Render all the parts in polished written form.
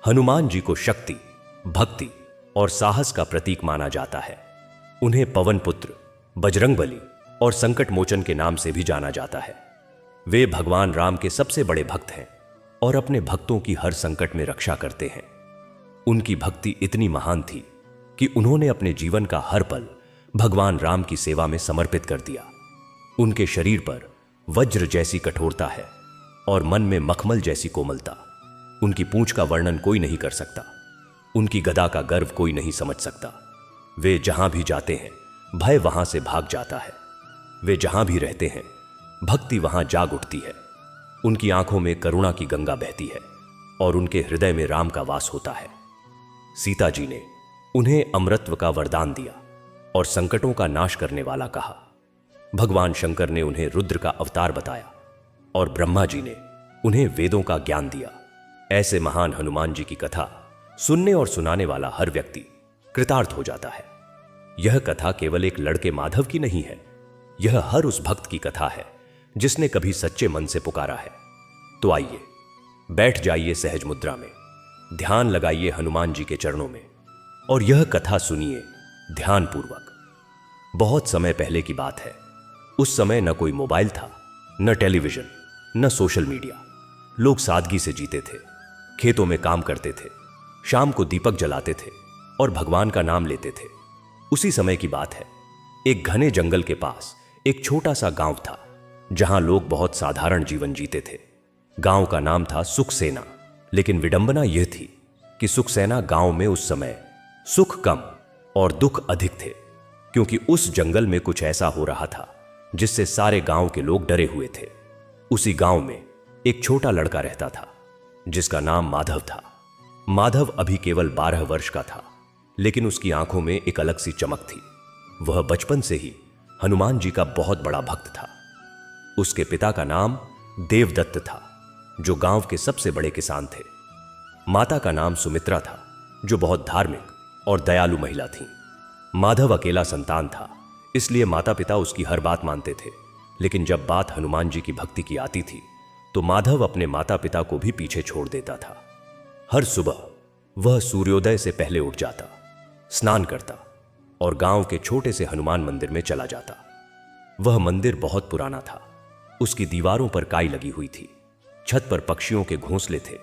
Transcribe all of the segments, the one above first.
हनुमान जी को शक्ति, भक्ति और साहस का प्रतीक माना जाता है। उन्हें पवन पुत्र, बजरंगबली और संकट मोचन के नाम से भी जाना जाता है। वे भगवान राम के सबसे बड़े भक्त हैं और अपने भक्तों की हर संकट में रक्षा करते हैं। उनकी भक्ति इतनी महान थी कि उन्होंने अपने जीवन का हर पल भगवान राम की सेवा में समर्पित कर दिया। उनके शरीर पर वज्र जैसी कठोरता है और मन में मखमल जैसी कोमलता। उनकी पूंछ का वर्णन कोई नहीं कर सकता। उनकी गदा का गर्व कोई नहीं समझ सकता। वे जहां भी जाते हैं भय वहां से भाग जाता है। वे जहां भी रहते हैं भक्ति वहां जाग उठती है। उनकी आंखों में करुणा की गंगा बहती है और उनके हृदय में राम का वास होता है। सीता जी ने उन्हें अमरत्व का वरदान दिया और संकटों का नाश करने वाला कहा। भगवान शंकर ने उन्हें रुद्र का अवतार बताया और ब्रह्मा जी ने उन्हें वेदों का ज्ञान दिया। ऐसे महान हनुमान जी की कथा सुनने और सुनाने वाला हर व्यक्ति कृतार्थ हो जाता है। यह कथा केवल एक लड़के माधव की नहीं है, यह हर उस भक्त की कथा है जिसने कभी सच्चे मन से पुकारा है। तो आइए बैठ जाइए सहज मुद्रा में, ध्यान लगाइए हनुमान जी के चरणों में और यह कथा सुनिए ध्यानपूर्वक। बहुत समय पहले की बात है। उस समय न कोई मोबाइल था, न टेलीविजन, न सोशल मीडिया। लोग सादगी से जीते थे, खेतों में काम करते थे, शाम को दीपक जलाते थे और भगवान का नाम लेते थे। उसी समय की बात है। एक घने जंगल के पास एक छोटा सा गांव था जहां लोग बहुत साधारण जीवन जीते थे। गांव का नाम था सुखसेना, लेकिन विडंबना यह थी कि सुखसेना गांव में उस समय सुख कम और दुख अधिक थे, क्योंकि उस जंगल में कुछ ऐसा हो रहा था जिससे सारे गांव के लोग डरे हुए थे। उसी गांव में एक छोटा लड़का रहता था जिसका नाम माधव था। माधव अभी केवल 12 वर्ष का था, लेकिन उसकी आंखों में एक अलग सी चमक थी। वह बचपन से ही हनुमान जी का बहुत बड़ा भक्त था। उसके पिता का नाम देवदत्त था, जो गांव के सबसे बड़े किसान थे। माता का नाम सुमित्रा था, जो बहुत धार्मिक और दयालु महिला थी। माधव अकेला संतान था, इसलिए माता पिता उसकी हर बात मानते थे। लेकिन जब बात हनुमान जी की भक्ति की आती थी तो माधव अपने माता पिता को भी पीछे छोड़ देता था। हर सुबह वह सूर्योदय से पहले उठ जाता, स्नान करता और गांव के छोटे से हनुमान मंदिर में चला जाता। वह मंदिर बहुत पुराना था। उसकी दीवारों पर काई लगी हुई थी, छत पर पक्षियों के घोंसले थे,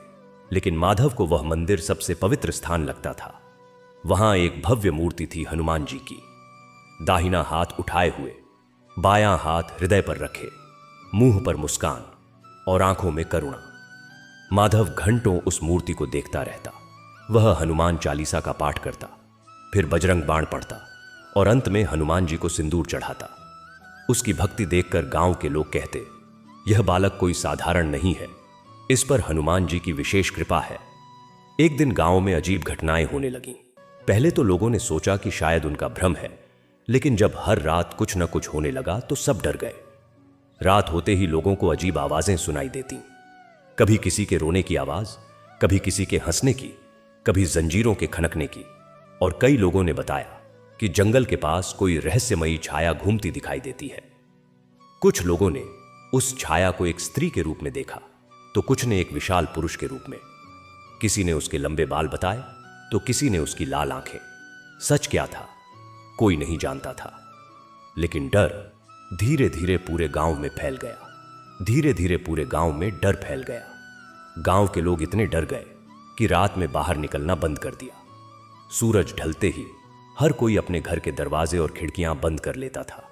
लेकिन माधव को वह मंदिर सबसे पवित्र स्थान लगता था। वहां एक भव्य मूर्ति थी हनुमान जी की, दाहिना हाथ उठाए हुए, बायां हाथ हृदय पर रखे, मुंह पर मुस्कान और आंखों में करुणा। माधव घंटों उस मूर्ति को देखता रहता। वह हनुमान चालीसा का पाठ करता, फिर बजरंग बाण पढ़ता और अंत में हनुमान जी को सिंदूर चढ़ाता। उसकी भक्ति देखकर गांव के लोग कहते, यह बालक कोई साधारण नहीं है, इस पर हनुमान जी की विशेष कृपा है। एक दिन गांव में अजीब घटनाएं होने लगीं। पहले तो लोगों ने सोचा कि शायद उनका भ्रम है, लेकिन जब हर रात कुछ न कुछ होने लगा तो सब डर गए। रात होते ही लोगों को अजीब आवाजें सुनाई देती, कभी किसी के रोने की आवाज, कभी किसी के हंसने की, कभी जंजीरों के खनकने की। और कई लोगों ने बताया कि जंगल के पास कोई रहस्यमयी छाया घूमती दिखाई देती है। कुछ लोगों ने उस छाया को एक स्त्री के रूप में देखा, तो कुछ ने एक विशाल पुरुष के रूप में। किसी ने उसके लंबे बाल बताए तो किसी ने उसकी लाल आंखें। सच क्या था कोई नहीं जानता था, लेकिन डर धीरे धीरे पूरे गांव में फैल गया। धीरे धीरे पूरे गांव में डर फैल गया। गांव के लोग इतने डर गए कि रात में बाहर निकलना बंद कर दिया। सूरज ढलते ही हर कोई अपने घर के दरवाजे और खिड़कियां बंद कर लेता था।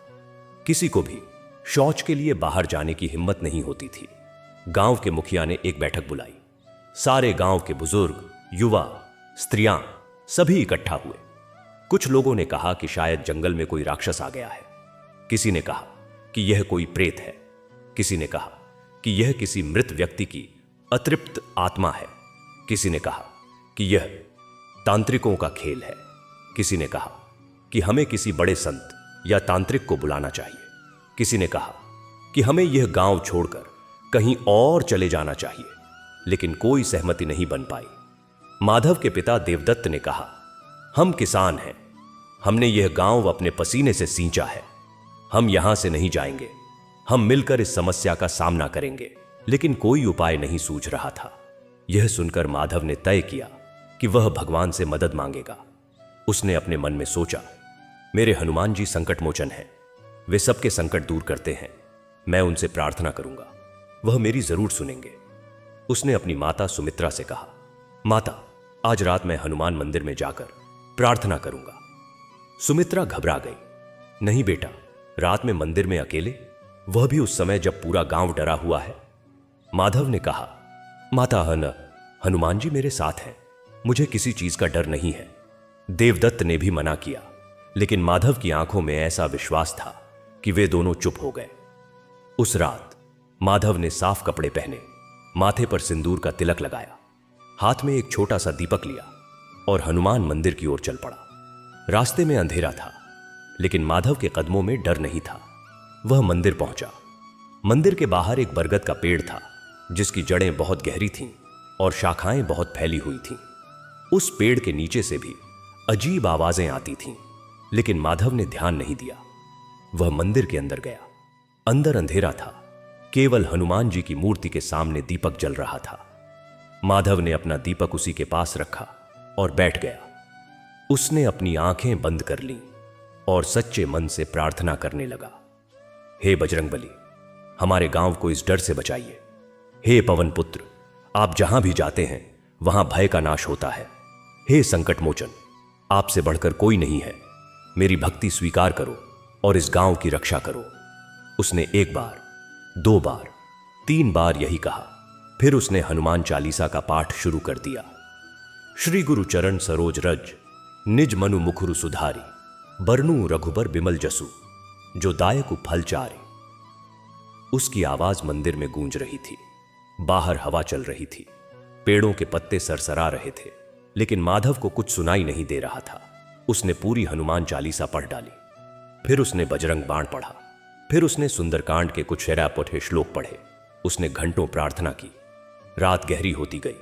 किसी को भी शौच के लिए बाहर जाने की हिम्मत नहीं होती थी। गांव के मुखिया ने एक बैठक बुलाई। सारे गांव के बुजुर्ग, युवा, स्त्रियां सभी इकट्ठा हुए। कुछ लोगों ने कहा कि शायद जंगल में कोई राक्षस आ गया है। किसी ने कहा कि यह कोई प्रेत है। किसी ने कहा कि यह किसी मृत व्यक्ति की अतृप्त आत्मा है। किसी ने कहा कि यह तांत्रिकों का खेल है। किसी ने कहा कि हमें किसी बड़े संत या तांत्रिक को बुलाना चाहिए। किसी ने कहा कि हमें यह गांव छोड़कर कहीं और चले जाना चाहिए, लेकिन कोई सहमति नहीं बन पाई। माधव के पिता देवदत्त ने कहा, हम किसान हैं, हमने यह गांव अपने पसीने से सींचा है, हम यहां से नहीं जाएंगे, हम मिलकर इस समस्या का सामना करेंगे। लेकिन कोई उपाय नहीं सूझ रहा था। यह सुनकर माधव ने तय किया कि वह भगवान से मदद मांगेगा। उसने अपने मन में सोचा, मेरे हनुमान जी संकट मोचन हैं, वे सबके संकट दूर करते हैं, मैं उनसे प्रार्थना करूंगा, वह मेरी जरूर सुनेंगे। उसने अपनी माता सुमित्रा से कहा, माता, आज रात मैं हनुमान मंदिर में जाकर प्रार्थना करूंगा। सुमित्रा घबरा गई, नहीं बेटा, रात में मंदिर में अकेले, वह भी उस समय जब पूरा गांव डरा हुआ है। माधव ने कहा, माता, हनुमान जी मेरे साथ हैं, मुझे किसी चीज का डर नहीं है। देवदत्त ने भी मना किया, लेकिन माधव की आंखों में ऐसा विश्वास था कि वे दोनों चुप हो गए। उस रात माधव ने साफ कपड़े पहने, माथे पर सिंदूर का तिलक लगाया, हाथ में एक छोटा सा दीपक लिया और हनुमान मंदिर की ओर चल पड़ा। रास्ते में अंधेरा था, लेकिन माधव के कदमों में डर नहीं था। वह मंदिर पहुंचा। मंदिर के बाहर एक बरगद का पेड़ था, जिसकी जड़ें बहुत गहरी थीं और शाखाएं बहुत फैली हुई थीं। उस पेड़ के नीचे से भी अजीब आवाजें आती थीं, लेकिन माधव ने ध्यान नहीं दिया। वह मंदिर के अंदर गया। अंदर अंधेरा था, केवल हनुमान जी की मूर्ति के सामने दीपक जल रहा था। माधव ने अपना दीपक उसी के पास रखा और बैठ गया। उसने अपनी आंखें बंद कर लीं और सच्चे मन से प्रार्थना करने लगा, हे बजरंगबली, हमारे गांव को इस डर से बचाइए। हे पवन पुत्र, आप जहां भी जाते हैं वहां भय का नाश होता है। हे संकट मोचन, आपसे बढ़कर कोई नहीं है, मेरी भक्ति स्वीकार करो और इस गांव की रक्षा करो। उसने 1 बार, 2 बार, 3 बार यही कहा। फिर उसने हनुमान चालीसा का पाठ शुरू कर दिया। श्री गुरु चरण सरोज रज, निज मनु मुखुरु सुधारी, बरनु रघुबर बिमल जसु, जो दायकु फल चारे। उसकी आवाज मंदिर में गूंज रही थी। बाहर हवा चल रही थी, पेड़ों के पत्ते सरसरा रहे थे, लेकिन माधव को कुछ सुनाई नहीं दे रहा था। उसने पूरी हनुमान चालीसा पढ़ डाली। फिर उसने बजरंग बाण पढ़ा। फिर उसने सुंदरकांड के कुछ शरापुटे श्लोक पढ़े। उसने घंटों प्रार्थना की। रात गहरी होती गई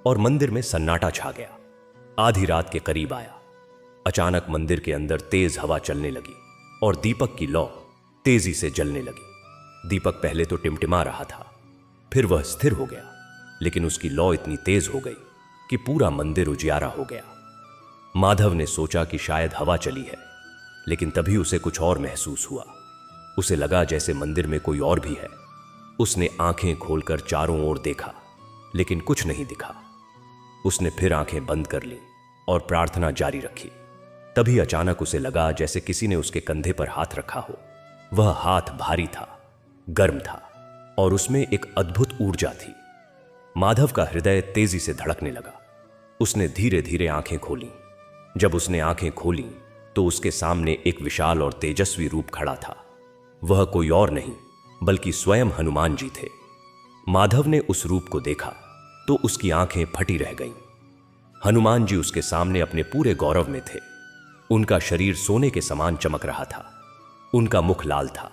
और मंदिर में सन्नाटा छा गया। आधी रात के करीब आया। अचानक मंदिर के अंदर तेज हवा चलने लगी और दीपक की लौ तेजी से जलने लगी। दीपक पहले तो टिमटिमा रहा था, फिर वह स्थिर हो गया, लेकिन उसकी लौ इतनी तेज हो गई कि पूरा मंदिर उजियारा हो गया। माधव ने सोचा कि शायद हवा चली है, लेकिन तभी उसे कुछ और महसूस हुआ। उसे लगा जैसे मंदिर में कोई और भी है। उसने आंखें खोलकर चारों ओर देखा, लेकिन कुछ नहीं दिखा। उसने फिर आंखें बंद कर लीं और प्रार्थना जारी रखी। तभी अचानक उसे लगा जैसे किसी ने उसके कंधे पर हाथ रखा हो। वह हाथ भारी था, गर्म था और उसमें एक अद्भुत ऊर्जा थी। माधव का हृदय तेजी से धड़कने लगा। उसने धीरे धीरे आंखें खोलीं। जब उसने आंखें खोलीं तो उसके सामने एक विशाल और तेजस्वी रूप खड़ा था। वह कोई और नहीं बल्कि स्वयं हनुमान जी थे। माधव ने उस रूप को देखा तो उसकी आंखें फटी रह गईं। हनुमान जी उसके सामने अपने पूरे गौरव में थे। उनका शरीर सोने के समान चमक रहा था। उनका मुख लाल था,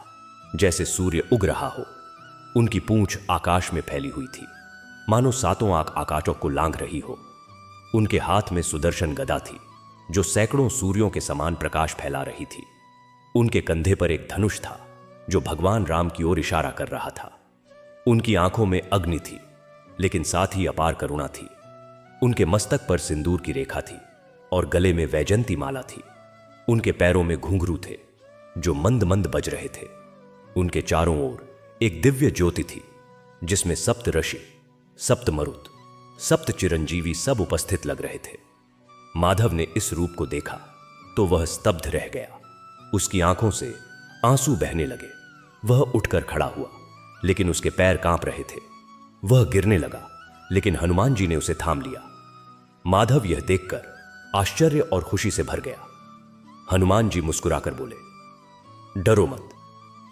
जैसे सूर्य उग रहा हो। उनकी पूंछ आकाश में फैली हुई थी, मानो 7 आंख आकाशों को लांघ रही हो। उनके हाथ में सुदर्शन गदा थी, जो सैकड़ों सूर्यों के समान प्रकाश फैला रही थी। उनके कंधे पर एक धनुष था, जो भगवान राम की ओर इशारा कर रहा था। उनकी आंखों में अग्नि थी, लेकिन साथ ही अपार करुणा थी। उनके मस्तक पर सिंदूर की रेखा थी और गले में वैजंती माला थी। उनके पैरों में घुंघरू थे, जो मंद मंद बज रहे थे। उनके चारों ओर एक दिव्य ज्योति थी, जिसमें सप्त ऋषि, सप्त मरुत, सप्त चिरंजीवी सब उपस्थित लग रहे थे। माधव ने इस रूप को देखा तो वह स्तब्ध रह गया। उसकी आंखों से आंसू बहने लगे। वह उठकर खड़ा हुआ, लेकिन उसके पैर कांप रहे थे। वह गिरने लगा, लेकिन हनुमान जी ने उसे थाम लिया। माधव यह देखकर आश्चर्य और खुशी से भर गया। हनुमान जी मुस्कुराकर बोले, डरो मत,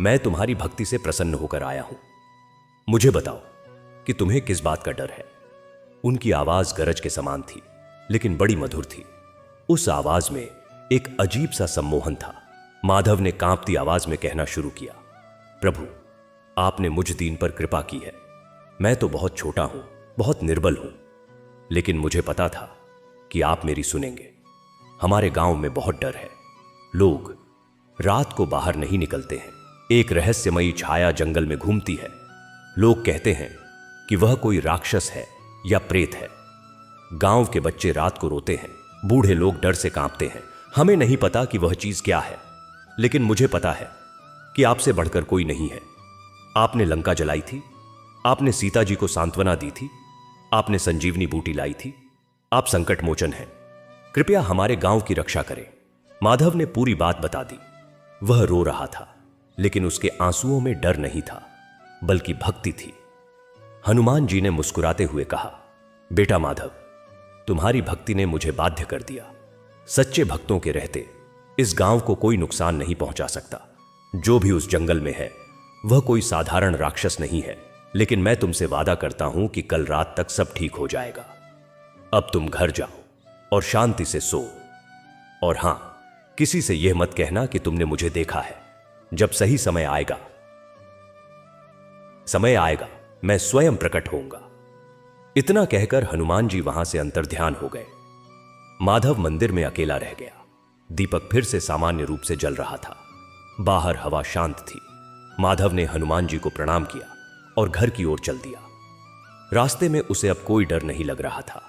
मैं तुम्हारी भक्ति से प्रसन्न होकर आया हूं। मुझे बताओ कि तुम्हें किस बात का डर है। उनकी आवाज गरज के समान थी, लेकिन बड़ी मधुर थी। उस आवाज में एक अजीब सा सम्मोहन था। माधव ने कांपती आवाज में कहना शुरू किया, प्रभु, आपने मुझ दीन पर कृपा की है। मैं तो बहुत छोटा हूं, बहुत निर्बल हूं, लेकिन मुझे पता था कि आप मेरी सुनेंगे। हमारे गांव में बहुत डर है। लोग रात को बाहर नहीं निकलते हैं। एक रहस्यमयी छाया जंगल में घूमती है। लोग कहते हैं कि वह कोई राक्षस है या प्रेत है। गांव के बच्चे रात को रोते हैं, बूढ़े लोग डर से कांपते हैं। हमें नहीं पता कि वह चीज क्या है, लेकिन मुझे पता है कि आपसे बढ़कर कोई नहीं है। आपने लंका जलाई थी, आपने सीता जी को सांत्वना दी थी, आपने संजीवनी बूटी लाई थी। आप संकट मोचन हैं, कृपया हमारे गांव की रक्षा करें। माधव ने पूरी बात बता दी। वह रो रहा था, लेकिन उसके आंसुओं में डर नहीं था, बल्कि भक्ति थी। हनुमान जी ने मुस्कुराते हुए कहा, बेटा माधव, तुम्हारी भक्ति ने मुझे बाध्य कर दिया। सच्चे भक्तों के रहते इस गांव को कोई नुकसान नहीं पहुंचा सकता। जो भी उस जंगल में है वह कोई साधारण राक्षस नहीं है, लेकिन मैं तुमसे वादा करता हूं कि कल रात तक सब ठीक हो जाएगा। अब तुम घर जाओ और शांति से सो। और हां, किसी से यह मत कहना कि तुमने मुझे देखा है। जब सही समय आएगा मैं स्वयं प्रकट होऊंगा। इतना कहकर हनुमान जी वहां से अंतर्ध्यान हो गए। माधव मंदिर में अकेला रह गया। दीपक फिर से सामान्य रूप से जल रहा था। बाहर हवा शांत थी। माधव ने हनुमान जी को प्रणाम किया और घर की ओर चल दिया। रास्ते में उसे अब कोई डर नहीं लग रहा था।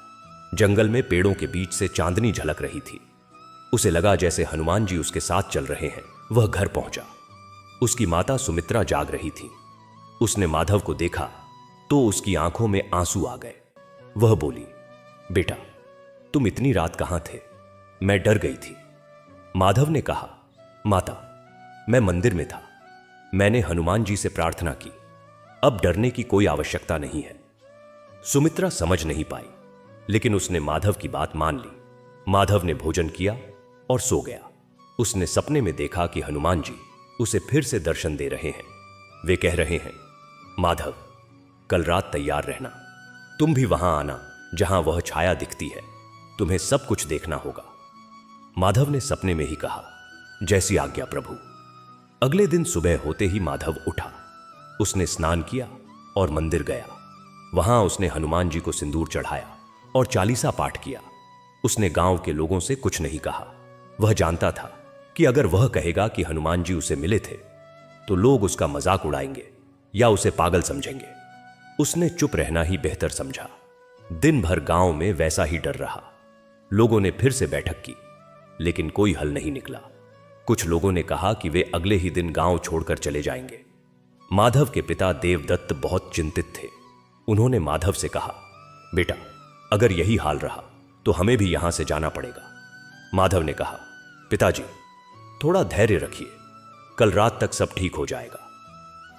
जंगल में पेड़ों के बीच से चांदनी झलक रही थी। उसे लगा जैसे हनुमान जी उसके साथ चल रहे हैं। वह घर पहुंचा। उसकी माता सुमित्रा जाग रही थी। उसने माधव को देखा तो उसकी आंखों में आंसू आ गए। वह बोली, बेटा, तुम इतनी रात कहां थे? मैं डर गई थी। माधव ने कहा, माता, मैं मंदिर में था। मैंने हनुमान जी से प्रार्थना की। अब डरने की कोई आवश्यकता नहीं है। सुमित्रा समझ नहीं पाई, लेकिन उसने माधव की बात मान ली। माधव ने भोजन किया और सो गया। उसने सपने में देखा कि हनुमान जी उसे फिर से दर्शन दे रहे हैं। वे कह रहे हैं, माधव, कल रात तैयार रहना। तुम भी वहां आना जहां वह छाया दिखती है। तुम्हें सब कुछ देखना होगा। माधव ने सपने में ही कहा, जैसी आज्ञा प्रभु। अगले दिन सुबह होते ही माधव उठा। उसने स्नान किया और मंदिर गया। वहां उसने हनुमान जी को सिंदूर चढ़ाया और चालीसा पाठ किया। उसने गांव के लोगों से कुछ नहीं कहा। वह जानता था कि अगर वह कहेगा कि हनुमान जी उसे मिले थे तो लोग उसका मजाक उड़ाएंगे या उसे पागल समझेंगे। उसने चुप रहना ही बेहतर समझा। दिन भर गांव में वैसा ही डर रहा। लोगों ने फिर से बैठक की, लेकिन कोई हल नहीं निकला। कुछ लोगों ने कहा कि वे अगले ही दिन गांव छोड़कर चले जाएंगे। माधव के पिता देवदत्त बहुत चिंतित थे। उन्होंने माधव से कहा, बेटा, अगर यही हाल रहा तो हमें भी यहां से जाना पड़ेगा। माधव ने कहा, पिताजी, थोड़ा धैर्य रखिए, कल रात तक सब ठीक हो जाएगा।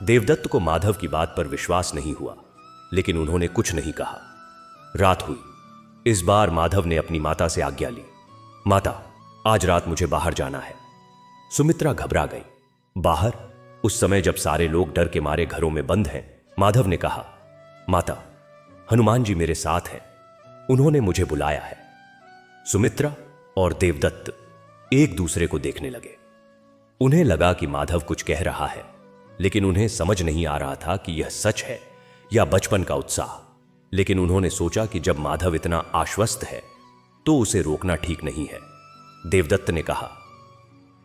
देवदत्त को माधव की बात पर विश्वास नहीं हुआ, लेकिन उन्होंने कुछ नहीं कहा। रात हुई। इस बार माधव ने अपनी माता से आज्ञा ली, माता, आज रात मुझे बाहर जाना है। सुमित्रा घबरा गई। बाहर? उस समय जब सारे लोग डर के मारे घरों में बंद हैं। माधव ने कहा, माता, हनुमान जी मेरे साथ हैं। उन्होंने मुझे बुलाया है। सुमित्रा और देवदत्त एक दूसरे को देखने लगे। उन्हें लगा कि माधव कुछ कह रहा है, लेकिन उन्हें समझ नहीं आ रहा था कि यह सच है या बचपन का उत्साह। लेकिन उन्होंने सोचा कि जब माधव इतना आश्वस्त है तो उसे रोकना ठीक नहीं है। देवदत्त ने कहा,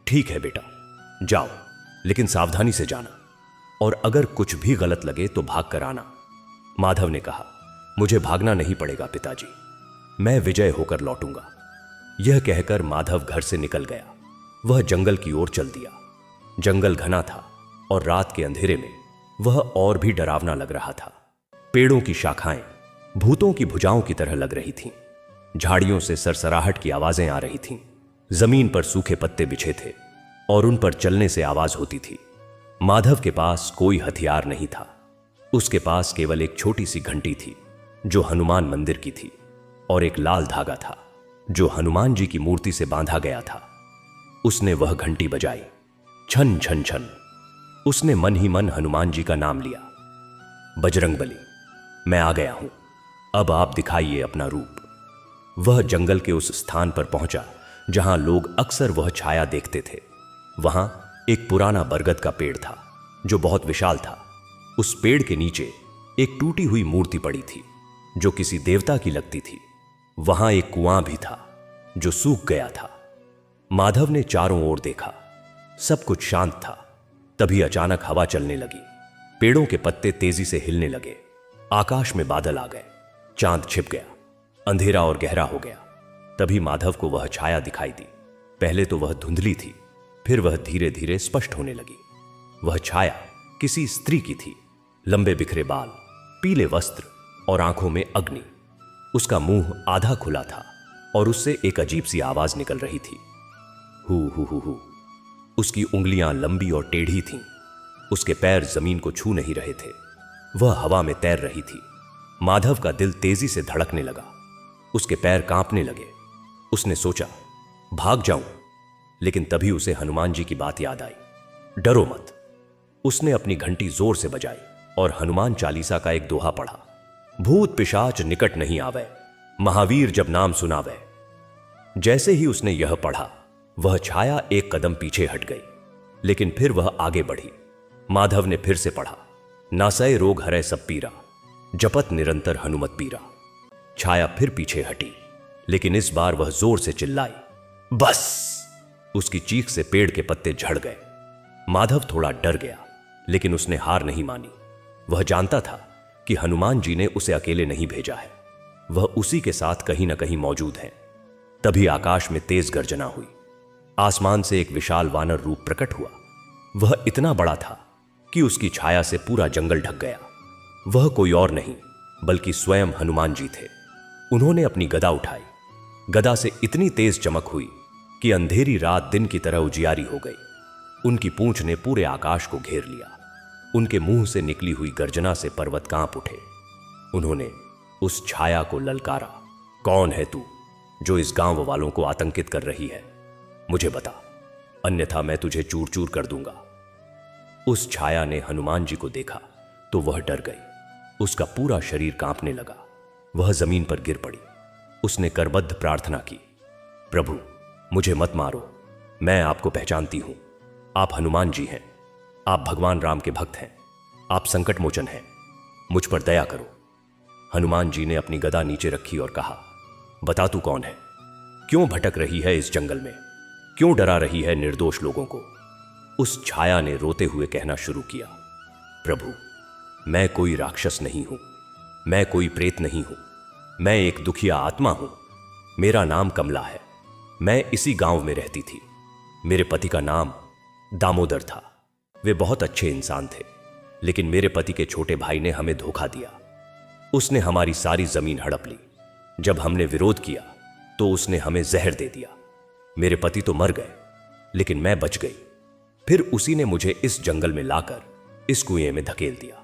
ठीक है बेटा, जाओ, लेकिन सावधानी से जाना, और अगर कुछ भी गलत लगे तो भाग कर आना। माधव ने कहा, मुझे भागना नहीं पड़ेगा पिताजी, मैं विजय होकर लौटूंगा। यह कहकर माधव घर से निकल गया। वह जंगल की ओर चल दिया। जंगल घना था और रात के अंधेरे में वह और भी डरावना लग रहा था। पेड़ों की शाखाएं भूतों की भुजाओं की तरह लग रही थीं। झाड़ियों से सरसराहट की आवाजें आ रही थीं। जमीन पर सूखे पत्ते बिछे थे और उन पर चलने से आवाज होती थी। माधव के पास कोई हथियार नहीं था। उसके पास केवल एक छोटी सी घंटी थी जो हनुमान मंदिर की थी, और एक लाल धागा था जो हनुमान जी की मूर्ति से बांधा गया था। उसने वह घंटी बजाई, छन छन छन। उसने मन ही मन हनुमान जी का नाम लिया, बजरंगबली, मैं आ गया हूं, अब आप दिखाइए अपना रूप। वह जंगल के उस स्थान पर पहुंचा जहां लोग अक्सर वह छाया देखते थे। वहां एक पुराना बरगद का पेड़ था जो बहुत विशाल था। उस पेड़ के नीचे एक टूटी हुई मूर्ति पड़ी थी जो किसी देवता की लगती थी। वहां एक कुआं भी था जो सूख गया था। माधव ने चारों ओर देखा, सब कुछ शांत था। तभी अचानक हवा चलने लगी। पेड़ों के पत्ते तेजी से हिलने लगे। आकाश में बादल आ गए। चांद छिप गया। अंधेरा और गहरा हो गया। तभी माधव को वह छाया दिखाई दी। पहले तो वह धुंधली थी, फिर वह धीरे धीरे स्पष्ट होने लगी। वह छाया किसी स्त्री की थी। लंबे बिखरे बाल, पीले वस्त्र और आंखों में अग्नि। उसका मुंह आधा खुला था और उससे एक अजीब सी आवाज निकल रही थी, हु हु हु हु। उसकी उंगलियां लंबी और टेढ़ी थीं। उसके पैर जमीन को छू नहीं रहे थे। वह हवा में तैर रही थी। माधव का दिल तेजी से धड़कने लगा। उसके पैर कांपने लगे। उसने सोचा भाग जाऊं, लेकिन तभी उसे हनुमान जी की बात याद आई। डरो मत। उसने अपनी घंटी जोर से बजाई और हनुमान चालीसा का एक दोहा पढ़ा, भूत पिशाच निकट नहीं आवे, महावीर जब नाम सुनावे। जैसे ही उसने यह पढ़ा, वह छाया एक कदम पीछे हट गई, लेकिन फिर वह आगे बढ़ी। माधव ने फिर से पढ़ा, नासय रोग हरै सब पीरा, जपत निरंतर हनुमत पीरा। छाया फिर पीछे हटी, लेकिन इस बार वह जोर से चिल्लाई, बस। उसकी चीख से पेड़ के पत्ते झड़ गए। माधव थोड़ा डर गया, लेकिन उसने हार नहीं मानी। वह जानता था कि हनुमान जी ने उसे अकेले नहीं भेजा है, वह उसी के साथ कहीं ना कहीं मौजूद है। तभी आकाश में तेज गर्जना हुई। आसमान से एक विशाल वानर रूप प्रकट हुआ। वह इतना बड़ा था कि उसकी छाया से पूरा जंगल ढक गया। वह कोई और नहीं बल्कि स्वयं हनुमान जी थे। उन्होंने अपनी गदा उठाई। गदा से इतनी तेज चमक हुई कि अंधेरी रात दिन की तरह उजियारी हो गई। उनकी पूंछ ने पूरे आकाश को घेर लिया। उनके मुंह से निकली हुई गर्जना से पर्वत कांप उठे। उन्होंने उस छाया को ललकारा, कौन है तू जो इस गांव वालों को आतंकित कर रही है? मुझे बता, अन्यथा मैं तुझे चूर चूर कर दूंगा। उस छाया ने हनुमान जी को देखा तो वह डर गई। उसका पूरा शरीर कांपने लगा। वह जमीन पर गिर पड़ी। उसने करबद्ध प्रार्थना की, प्रभु मुझे मत मारो, मैं आपको पहचानती हूं। आप हनुमान जी हैं। आप भगवान राम के भक्त हैं। आप संकट मोचन हैं। मुझ पर दया करो। हनुमान जी ने अपनी गदा नीचे रखी और कहा, बता तू कौन है? क्यों भटक रही है इस जंगल में? क्यों डरा रही है निर्दोष लोगों को? उस छाया ने रोते हुए कहना शुरू किया, प्रभु मैं कोई राक्षस नहीं हूं, मैं कोई प्रेत नहीं हूं, मैं एक दुखिया आत्मा हूं। मेरा नाम कमला है। मैं इसी गांव में रहती थी। मेरे पति का नाम दामोदर था। वे बहुत अच्छे इंसान थे, लेकिन मेरे पति के छोटे भाई ने हमें धोखा दिया। उसने हमारी सारी जमीन हड़प ली। जब हमने विरोध किया तो उसने हमें जहर दे दिया। मेरे पति तो मर गए, लेकिन मैं बच गई। फिर उसी ने मुझे इस जंगल में लाकर इस कुएं में धकेल दिया।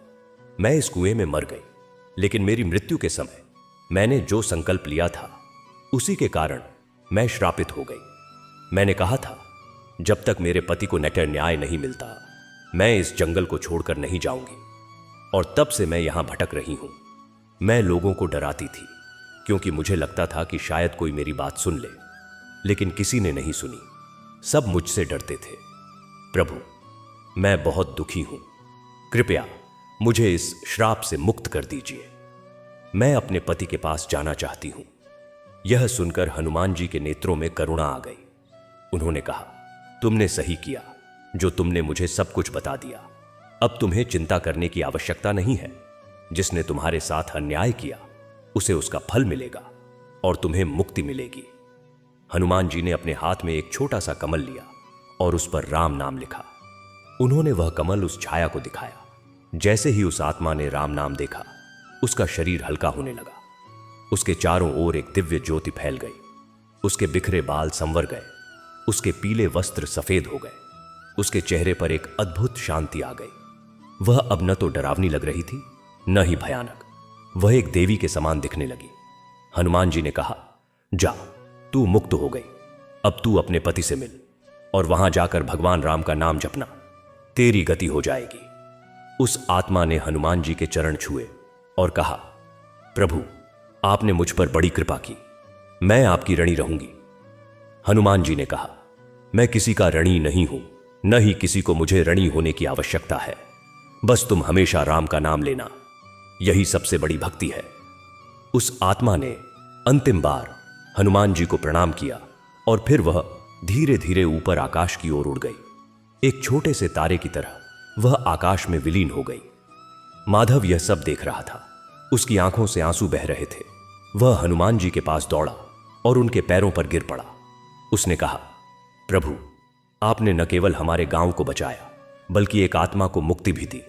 मैं इस कुएं में मर गई, लेकिन मेरी मृत्यु के समय मैंने जो संकल्प लिया था उसी के कारण मैं श्रापित हो गई। मैंने कहा था जब तक मेरे पति को नैतिक न्याय नहीं मिलता मैं इस जंगल को छोड़कर नहीं जाऊंगी, और तब से मैं यहां भटक रही हूं। मैं लोगों को डराती थी क्योंकि मुझे लगता था कि शायद कोई मेरी बात सुन ले, लेकिन किसी ने नहीं सुनी। सब मुझसे डरते थे। प्रभु मैं बहुत दुखी हूं, कृपया मुझे इस श्राप से मुक्त कर दीजिए। मैं अपने पति के पास जाना चाहती हूं। यह सुनकर हनुमान जी के नेत्रों में करुणा आ गई। उन्होंने कहा, तुमने सही किया जो तुमने मुझे सब कुछ बता दिया। अब तुम्हें चिंता करने की आवश्यकता नहीं है। जिसने तुम्हारे साथ अन्याय किया उसे उसका फल मिलेगा और तुम्हें मुक्ति मिलेगी। हनुमान जी ने अपने हाथ में एक छोटा सा कमल लिया और उस पर राम नाम लिखा। उन्होंने वह कमल उस छाया को दिखाया। जैसे ही उस आत्मा ने राम नाम देखा, उसका शरीर हल्का होने लगा। उसके चारों ओर एक दिव्य ज्योति फैल गई। उसके बिखरे बाल संवर गए। उसके पीले वस्त्र सफेद हो गए। उसके चेहरे पर एक अद्भुत शांति आ गई। वह अब न तो डरावनी लग रही थी न ही भयानक। वह एक देवी के समान दिखने लगी। हनुमान जी ने कहा, जा, तू मुक्त हो गई। अब तू अपने पति से मिल और वहां जाकर भगवान राम का नाम जपना। तेरी गति हो जाएगी। उस आत्मा ने हनुमान जी के चरण छुए और कहा, प्रभु आपने मुझ पर बड़ी कृपा की। मैं आपकी ऋणी रहूंगी। हनुमान जी ने कहा, मैं किसी का ऋणी नहीं हूं, न ही किसी को मुझे ऋणी होने की आवश्यकता है। बस तुम हमेशा राम का नाम लेना, यही सबसे बड़ी भक्ति है। उस आत्मा ने अंतिम बार हनुमान जी को प्रणाम किया और फिर वह धीरे धीरे ऊपर आकाश की ओर उड़ गई। एक छोटे से तारे की तरह वह आकाश में विलीन हो गई। माधव यह सब देख रहा था। उसकी आंखों से आंसू बह रहे थे। वह हनुमान जी के पास दौड़ा और उनके पैरों पर गिर पड़ा। उसने कहा, प्रभु, आपने न केवल हमारे गांव को बचाया बल्कि एक आत्मा को मुक्ति भी दी।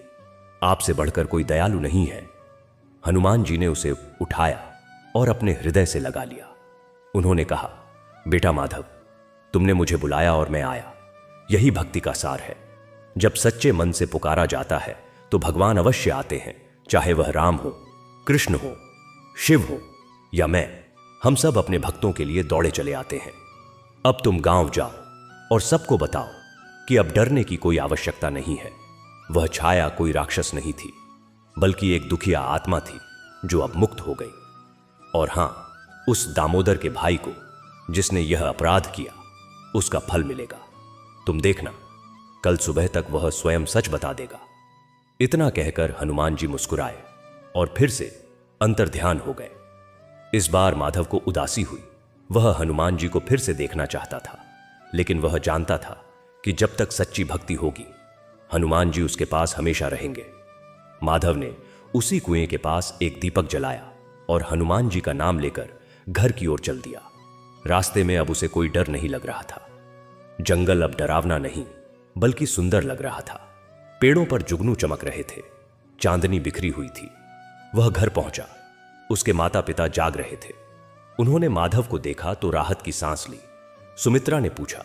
आपसे बढ़कर कोई दयालु नहीं है। हनुमान जी ने उसे उठाया और अपने हृदय से लगा लिया। उन्होंने कहा, बेटा माधव, तुमने मुझे बुलाया और मैं आया। यही भक्ति का सार है। जब सच्चे मन से पुकारा जाता है तो भगवान अवश्य आते हैं, चाहे वह राम हो, कृष्ण हो, शिव हो या मैं। हम सब अपने भक्तों के लिए दौड़े चले आते हैं। अब तुम गांव जाओ और सबको बताओ कि अब डरने की कोई आवश्यकता नहीं है। वह छाया कोई राक्षस नहीं थी बल्कि एक दुखिया आत्मा थी जो अब मुक्त हो गई। और हां, उस दामोदर के भाई को जिसने यह अपराध किया उसका फल मिलेगा। तुम देखना, कल सुबह तक वह स्वयं सच बता देगा। इतना कहकर हनुमान जी मुस्कुराए और फिर से अंतर्ध्यान हो गए। इस बार माधव को उदासी हुई। वह हनुमान जी को फिर से देखना चाहता था, लेकिन वह जानता था कि जब तक सच्ची भक्ति होगी हनुमान जी उसके पास हमेशा रहेंगे। माधव ने उसी कुएं के पास एक दीपक जलाया और हनुमान जी का नाम लेकर घर की ओर चल दिया। रास्ते में अब उसे कोई डर नहीं लग रहा था। जंगल अब डरावना नहीं बल्कि सुंदर लग रहा था। पेड़ों पर जुगनू चमक रहे थे, चांदनी बिखरी हुई थी। वह घर पहुंचा। उसके माता पिता जाग रहे थे। उन्होंने माधव को देखा तो राहत की सांस ली। सुमित्रा ने पूछा,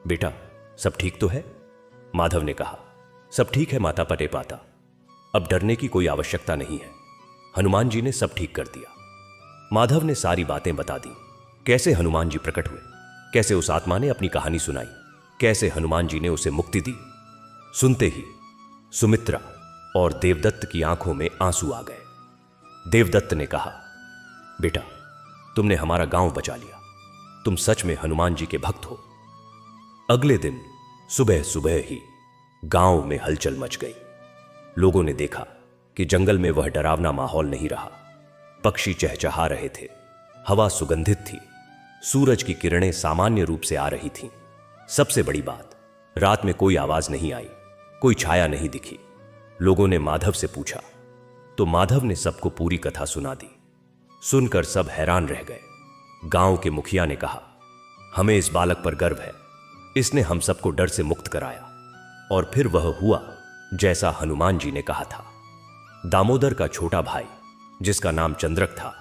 बेटा, सब ठीक तो है? माधव ने कहा, सब ठीक है माता पटे पाता। अब डरने की कोई आवश्यकता नहीं है। हनुमान जी ने सब ठीक कर दिया। माधव ने सारी बातें बता दी। कैसे हनुमान जी प्रकट हुए, कैसे उस आत्मा ने अपनी कहानी सुनाई, कैसे हनुमान जी ने उसे मुक्ति दी। सुनते ही सुमित्रा और देवदत्त की आंखों में आंसू आ गए। देवदत्त ने कहा, बेटा, तुमने हमारा गांव बचा लिया। तुम सच में हनुमान जी के भक्त हो। अगले दिन सुबह सुबह ही गांव में हलचल मच गई। लोगों ने देखा कि जंगल में वह डरावना माहौल नहीं रहा। पक्षी चहचहा रहे थे, हवा सुगंधित थी, सूरज की किरणें सामान्य रूप से आ रही थीं। सबसे बड़ी बात, रात में कोई आवाज नहीं आई, कोई छाया नहीं दिखी। लोगों ने माधव से पूछा तो माधव ने सबको पूरी कथा सुना दी। सुनकर सब हैरान रह गए। गांव के मुखिया ने कहा, हमें इस बालक पर गर्व है। इसने हम सबको डर से मुक्त कराया। और फिर वह हुआ जैसा हनुमान जी ने कहा था। दामोदर का छोटा भाई, जिसका नाम चंद्रक था,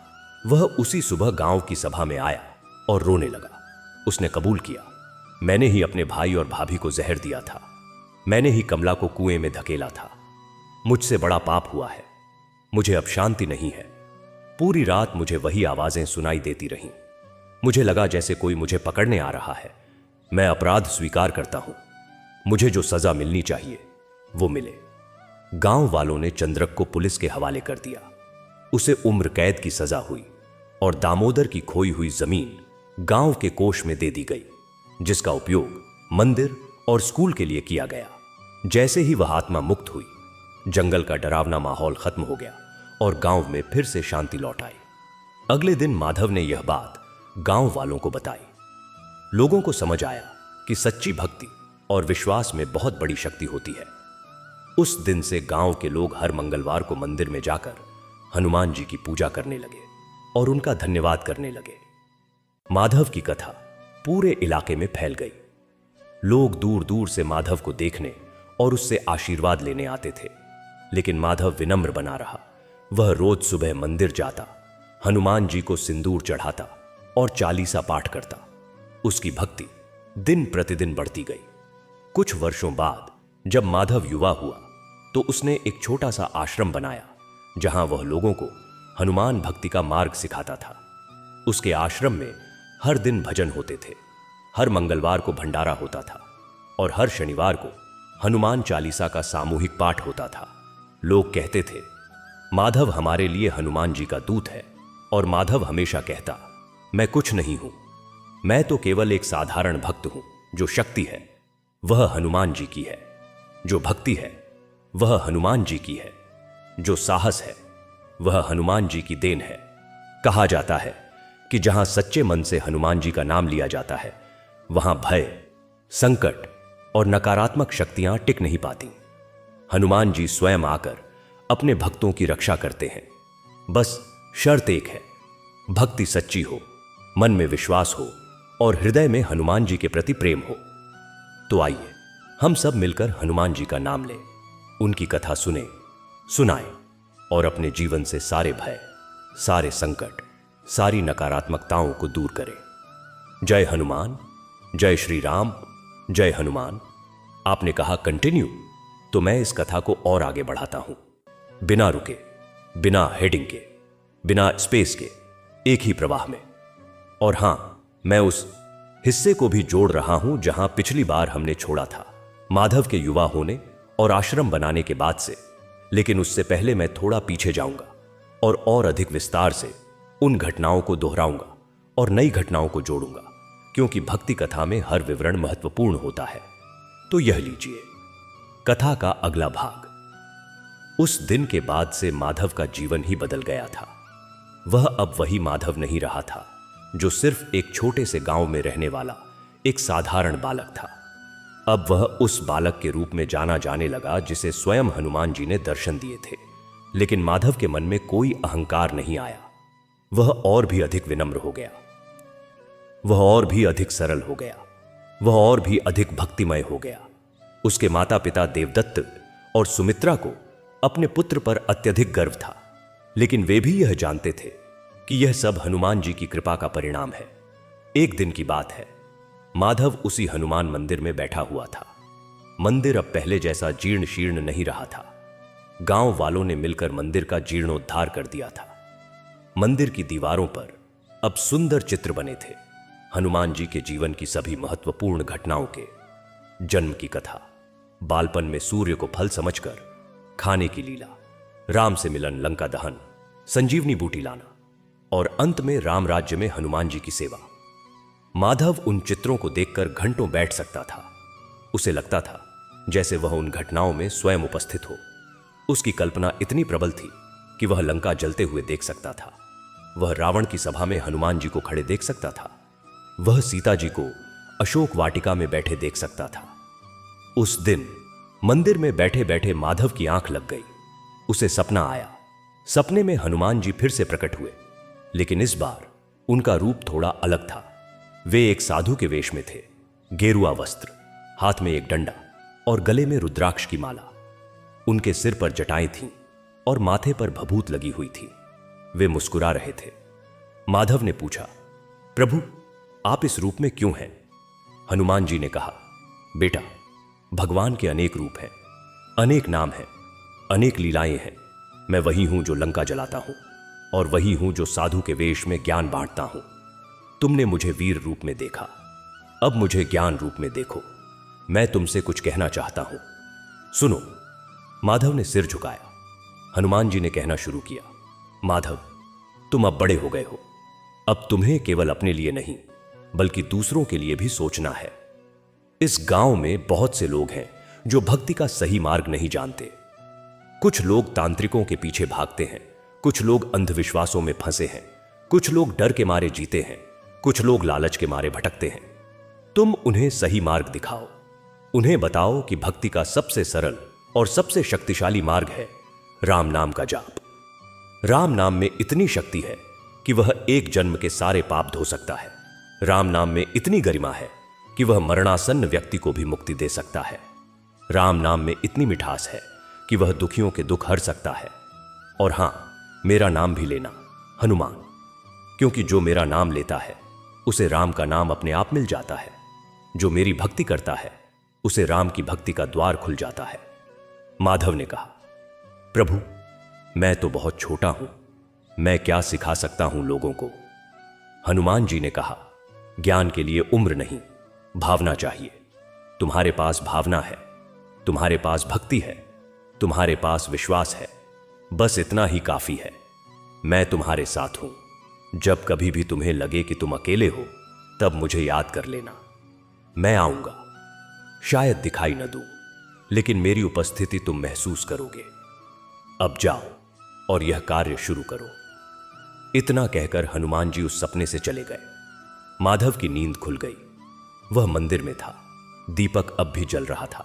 वह उसी सुबह गांव की सभा में आया और रोने लगा। उसने कबूल किया, मैंने ही अपने भाई और भाभी को जहर दिया था। मैंने ही कमला को कुएं में धकेला था। मुझसे बड़ा पाप हुआ है। मुझे अब शांति नहीं है। पूरी रात मुझे वही आवाजें सुनाई देती रहीं। मुझे लगा जैसे कोई मुझे पकड़ने आ रहा है। मैं अपराध स्वीकार करता हूं। मुझे जो सजा मिलनी चाहिए वो मिले। गांव वालों ने चंद्रक को पुलिस के हवाले कर दिया। उसे उम्र कैद की सजा हुई और दामोदर की खोई हुई जमीन गांव के कोष में दे दी गई, जिसका उपयोग मंदिर और स्कूल के लिए किया गया। जैसे ही वह आत्मा मुक्त हुई, जंगल का डरावना माहौल खत्म हो गया और गांव में फिर से शांति लौट आई। अगले दिन माधव ने यह बात गांव वालों को बताई। लोगों को समझ आया कि सच्ची भक्ति और विश्वास में बहुत बड़ी शक्ति होती है। उस दिन से गांव के लोग हर मंगलवार को मंदिर में जाकर हनुमान जी की पूजा करने लगे और उनका धन्यवाद करने लगे। माधव की कथा पूरे इलाके में फैल गई। लोग दूर दूर से माधव को देखने और उससे आशीर्वाद लेने आते थे, लेकिन माधव विनम्र बना रहा। वह रोज सुबह मंदिर जाता, हनुमान जी को सिंदूर चढ़ाता और चालीसा पाठ करता। उसकी भक्ति दिन प्रतिदिन बढ़ती गई। कुछ वर्षों बाद जब माधव युवा हुआ तो उसने एक छोटा सा आश्रम बनाया, जहां वह लोगों को हनुमान भक्ति का मार्ग सिखाता था। उसके आश्रम में हर दिन भजन होते थे, हर मंगलवार को भंडारा होता था और हर शनिवार को हनुमान चालीसा का सामूहिक पाठ होता था। लोग कहते थे, माधव हमारे लिए हनुमान जी का दूत है। और माधव हमेशा कहता, मैं कुछ नहीं हूं, मैं तो केवल एक साधारण भक्त हूं। जो शक्ति है वह हनुमान जी की है, जो भक्ति है वह हनुमान जी की है, जो साहस है वह हनुमान जी की देन है। कहा जाता है कि जहां सच्चे मन से हनुमान जी का नाम लिया जाता है, वहां भय, संकट और नकारात्मक शक्तियां टिक नहीं पाती। हनुमान जी स्वयं आकर अपने भक्तों की रक्षा करते हैं। बस शर्त एक है, भक्ति सच्ची हो, मन में विश्वास हो और हृदय में हनुमान जी के प्रति प्रेम हो। तो आइए हम सब मिलकर हनुमान जी का नाम लें, उनकी कथा सुने, सुनाएं और अपने जीवन से सारे भय, सारे संकट, सारी नकारात्मकताओं को दूर करें। जय हनुमान, जय श्री राम, जय हनुमान। आपने कहा कंटिन्यू, तो मैं इस कथा को और आगे बढ़ाता हूं, बिना रुके, बिना हेडिंग के, बिना स्पेस के, एक ही प्रवाह में। और हां, मैं उस हिस्से को भी जोड़ रहा हूं जहां पिछली बार हमने छोड़ा था, माधव के युवा होने और आश्रम बनाने के बाद से। लेकिन उससे पहले मैं थोड़ा पीछे जाऊंगा और अधिक विस्तार से उन घटनाओं को दोहराऊंगा और नई घटनाओं को जोड़ूंगा, क्योंकि भक्ति कथा में हर विवरण महत्वपूर्ण होता है। तो यह लीजिए कथा का अगला भाग। उस दिन के बाद से माधव का जीवन ही बदल गया था। वह अब वही माधव नहीं रहा था जो सिर्फ एक छोटे से गांव में रहने वाला एक साधारण बालक था। अब वह उस बालक के रूप में जाना जाने लगा जिसे स्वयं हनुमान जी ने दर्शन दिए थे। लेकिन माधव के मन में कोई अहंकार नहीं आया। वह और भी अधिक विनम्र हो गया, वह और भी अधिक सरल हो गया, वह और भी अधिक भक्तिमय हो गया। उसके माता पिता देवदत्त और सुमित्रा को अपने पुत्र पर अत्यधिक गर्व था, लेकिन वे भी यह जानते थे कि यह सब हनुमान जी की कृपा का परिणाम है। एक दिन की बात है, माधव उसी हनुमान मंदिर में बैठा हुआ था। मंदिर अब पहले जैसा जीर्ण शीर्ण नहीं रहा था। गांव वालों ने मिलकर मंदिर का जीर्णोद्धार कर दिया था। मंदिर की दीवारों पर अब सुंदर चित्र बने थे, हनुमान जी के जीवन की सभी महत्वपूर्ण घटनाओं के। जन्म की कथा, बालपन में सूर्य को फल समझकर खाने की लीला, राम से मिलन, लंका दहन, संजीवनी बूटी लाना और अंत में राम राज्य में हनुमान जी की सेवा। माधव उन चित्रों को देखकर घंटों बैठ सकता था। उसे लगता था जैसे वह उन घटनाओं में स्वयं उपस्थित हो। उसकी कल्पना इतनी प्रबल थी कि वह लंका जलते हुए देख सकता था, वह रावण की सभा में हनुमान जी को खड़े देख सकता था, वह सीता जी को अशोक वाटिका में बैठे देख सकता था। उस दिन मंदिर में बैठे बैठे माधव की आंख लग गई। उसे सपना आया। सपने में हनुमान जी फिर से प्रकट हुए, लेकिन इस बार उनका रूप थोड़ा अलग था। वे एक साधु के वेश में थे, गेरुआ वस्त्र, हाथ में एक डंडा और गले में रुद्राक्ष की माला। उनके सिर पर जटाएं थीं और माथे पर भभूत लगी हुई थी। वे मुस्कुरा रहे थे। माधव ने पूछा, प्रभु, आप इस रूप में क्यों हैं? हनुमान जी ने कहा, बेटा, भगवान के अनेक रूप हैं, अनेक नाम हैं, अनेक लीलाएं हैं। मैं वही हूं जो लंका जलाता हूं और वही हूं जो साधु के वेश में ज्ञान बांटता हूं। तुमने मुझे वीर रूप में देखा, अब मुझे ज्ञान रूप में देखो। मैं तुमसे कुछ कहना चाहता हूं, सुनो। माधव ने सिर झुकाया। हनुमान जी ने कहना शुरू किया, माधव, तुम अब बड़े हो गए हो। अब तुम्हें केवल अपने लिए नहीं बल्कि दूसरों के लिए भी सोचना है। इस गांव में बहुत से लोग हैं जो भक्ति का सही मार्ग नहीं जानते। कुछ लोग तांत्रिकों के पीछे भागते हैं, कुछ लोग अंधविश्वासों में फंसे हैं, कुछ लोग डर के मारे जीते हैं, कुछ लोग लालच के मारे भटकते हैं। तुम उन्हें सही मार्ग दिखाओ। उन्हें बताओ कि भक्ति का सबसे सरल और सबसे शक्तिशाली मार्ग है राम नाम का जाप। राम नाम में इतनी शक्ति है कि वह एक जन्म के सारे पाप धो सकता है। राम नाम में इतनी गरिमा है कि वह मरणासन्न व्यक्ति को भी मुक्ति दे सकता है। राम नाम में इतनी मिठास है कि वह दुखियों के दुख हर सकता है। और हां, मेरा नाम भी लेना, हनुमान, क्योंकि जो मेरा नाम लेता है उसे राम का नाम अपने आप मिल जाता है। जो मेरी भक्ति करता है उसे राम की भक्ति का द्वार खुल जाता है। माधव ने कहा, प्रभु, मैं तो बहुत छोटा हूं, मैं क्या सिखा सकता हूं लोगों को? हनुमान जी ने कहा, ज्ञान के लिए उम्र नहीं, भावना चाहिए। तुम्हारे पास भावना है, तुम्हारे पास भक्ति है, तुम्हारे पास विश्वास है, बस इतना ही काफी है। मैं तुम्हारे साथ हूं। जब कभी भी तुम्हें लगे कि तुम अकेले हो, तब मुझे याद कर लेना। मैं आऊंगा, शायद दिखाई न दूं, लेकिन मेरी उपस्थिति तुम महसूस करोगे। अब जाओ और यह कार्य शुरू करो। इतना कहकर हनुमान जी उस सपने से चले गए। माधव की नींद खुल गई। वह मंदिर में था। दीपक अब भी जल रहा था।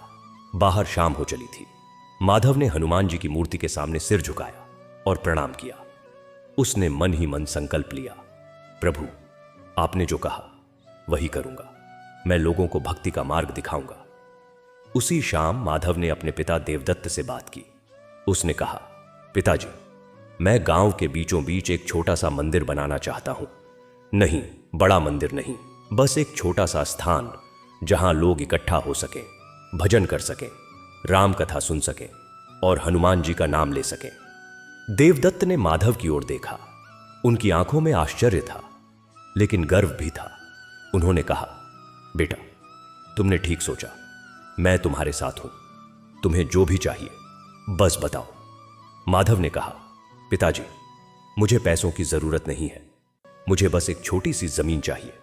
बाहर शाम हो चली थी। माधव ने हनुमान जी की मूर्ति के सामने सिर झुकाया और प्रणाम किया। उसने मन ही मन संकल्प लिया प्रभु, आपने जो कहा वही करूंगा। मैं लोगों को भक्ति का मार्ग दिखाऊंगा। उसी शाम माधव ने अपने पिता देवदत्त से बात की। उसने कहा, पिताजी, मैं गांव के बीचों बीच एक छोटा सा मंदिर बनाना चाहता हूं। नहीं, बड़ा मंदिर नहीं, बस एक छोटा सा स्थान जहां लोग इकट्ठा हो सकें, भजन कर सकें, राम कथा सुन सकें और हनुमान जी का नाम ले सकें। देवदत्त ने माधव की ओर देखा। उनकी आंखों में आश्चर्य था, लेकिन गर्व भी था। उन्होंने कहा, बेटा, तुमने ठीक सोचा। मैं तुम्हारे साथ हूं। तुम्हें जो भी चाहिए बस बताओ। माधव ने कहा, पिताजी, मुझे पैसों की जरूरत नहीं है। मुझे बस एक छोटी सी जमीन चाहिए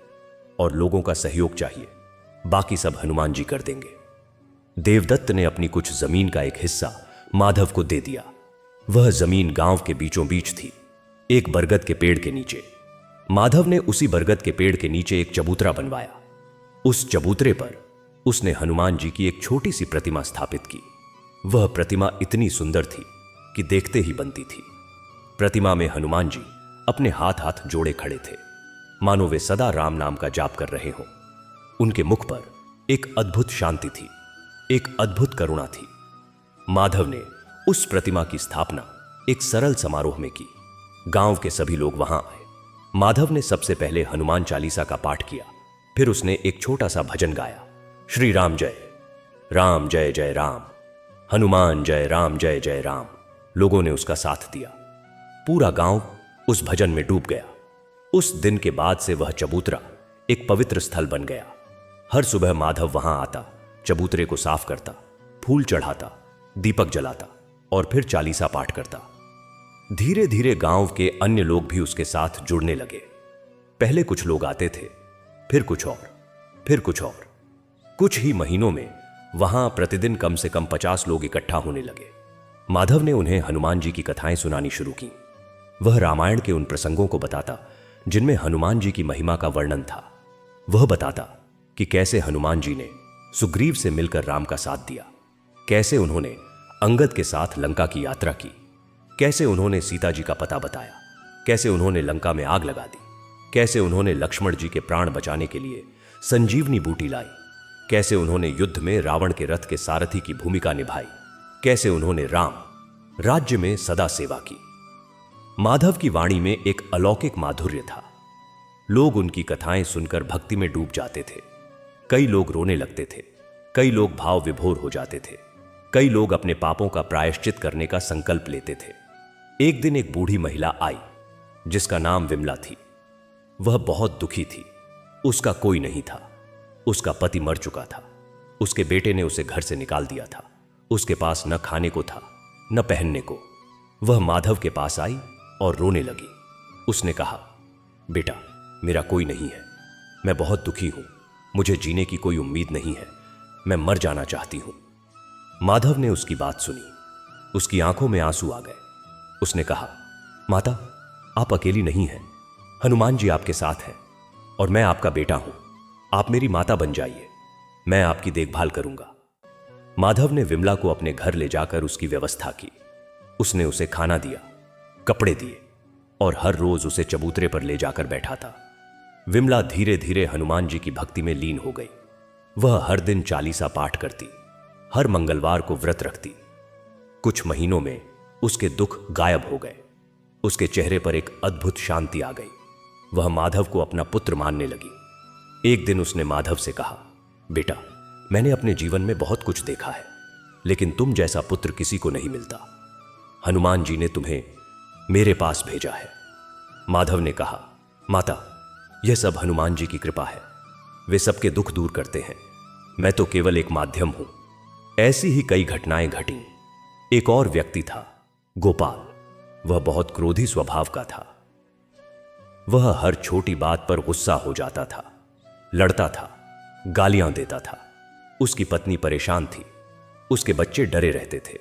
और लोगों का सहयोग चाहिए। बाकी सब हनुमान जी कर देंगे। देवदत्त ने अपनी कुछ जमीन का एक हिस्सा माधव को दे दिया। वह जमीन गांव के बीचों बीच थी, एक बरगद के पेड़ के नीचे। माधव ने उसी बरगद के पेड़ के नीचे एक चबूतरा बनवाया। उस चबूतरे पर उसने हनुमान जी की एक छोटी सी प्रतिमा स्थापित की। वह प्रतिमा इतनी सुंदर थी कि देखते ही बनती थी। प्रतिमा में हनुमान जी अपने हाथ हाथ जोड़े खड़े थे, मानो वे सदा राम नाम का जाप कर रहे हों। उनके मुख पर एक अद्भुत शांति थी, एक अद्भुत करुणा थी। माधव ने उस प्रतिमा की स्थापना एक सरल समारोह में की। गांव के सभी लोग वहां आए। माधव ने सबसे पहले हनुमान चालीसा का पाठ किया। फिर उसने एक छोटा सा भजन गाया, श्री राम जय जय राम, हनुमान जय राम जय जय राम। लोगों ने उसका साथ दिया। पूरा गांव उस भजन में डूब गया। उस दिन के बाद से वह चबूतरा एक पवित्र स्थल बन गया। हर सुबह माधव वहां आता, चबूतरे को साफ करता, फूल चढ़ाता, दीपक जलाता और फिर चालीसा पाठ करता। धीरे धीरे गांव के अन्य लोग भी उसके साथ जुड़ने लगे। पहले कुछ लोग आते थे, फिर कुछ और, फिर कुछ और। कुछ ही महीनों में वहां प्रतिदिन कम से कम 50 लोग इकट्ठा होने लगे। माधव ने उन्हें हनुमान जी की कथाएं सुनानी शुरू की। वह रामायण के उन प्रसंगों को बताता जिनमें हनुमान जी की महिमा का वर्णन था। वह बताता कि कैसे हनुमान जी ने सुग्रीव से मिलकर राम का साथ दिया, कैसे उन्होंने अंगद के साथ लंका की यात्रा की, कैसे उन्होंने सीता जी का पता बताया, कैसे उन्होंने लंका में आग लगा दी, कैसे उन्होंने लक्ष्मण जी के प्राण बचाने के लिए संजीवनी बूटी लाई, कैसे उन्होंने युद्ध में रावण के रथ के सारथी की भूमिका निभाई, कैसे उन्होंने राम राज्य में सदा सेवा की। माधव की वाणी में एक अलौकिक माधुर्य था। लोग उनकी कथाएं सुनकर भक्ति में डूब जाते थे। कई लोग रोने लगते थे, कई लोग भाव विभोर हो जाते थे, कई लोग अपने पापों का प्रायश्चित करने का संकल्प लेते थे। एक दिन एक बूढ़ी महिला आई जिसका नाम विमला थी। वह बहुत दुखी थी। उसका कोई नहीं था। उसका पति मर चुका था। उसके बेटे ने उसे घर से निकाल दिया था। उसके पास न खाने को था न पहनने को। वह माधव के पास आई और रोने लगी। उसने कहा, बेटा, मेरा कोई नहीं है। मैं बहुत दुखी हूं। मुझे जीने की कोई उम्मीद नहीं है। मैं मर जाना चाहती हूं। माधव ने उसकी बात सुनी। उसकी आंखों में आंसू आ गए। उसने कहा, माता, आप अकेली नहीं हैं। हनुमान जी आपके साथ हैं और मैं आपका बेटा हूं। आप मेरी माता बन जाइए। मैं आपकी देखभाल करूंगा। माधव ने विमला को अपने घर ले जाकर उसकी व्यवस्था की। उसने उसे खाना दिया, कपड़े दिए और हर रोज उसे चबूतरे पर ले जाकर बैठाता। विमला धीरे धीरे हनुमान जी की भक्ति में लीन हो गई। वह हर दिन चालीसा पाठ करती, हर मंगलवार को व्रत रखती। कुछ महीनों में उसके दुख गायब हो गए। उसके चेहरे पर एक अद्भुत शांति आ गई। वह माधव को अपना पुत्र मानने लगी। एक दिन उसने माधव से कहा, बेटा, मैंने अपने जीवन में बहुत कुछ देखा है, लेकिन तुम जैसा पुत्र किसी को नहीं मिलता। हनुमान जी ने तुम्हें मेरे पास भेजा है। माधव ने कहा, माता, यह सब हनुमान जी की कृपा है। वे सबके दुख दूर करते हैं। मैं तो केवल एक माध्यम हूं। ऐसी ही कई घटनाएं घटी। एक और व्यक्ति था, गोपाल। वह बहुत क्रोधी स्वभाव का था। वह हर छोटी बात पर गुस्सा हो जाता था, लड़ता था, गालियां देता था। उसकी पत्नी परेशान थी। उसके बच्चे डरे रहते थे।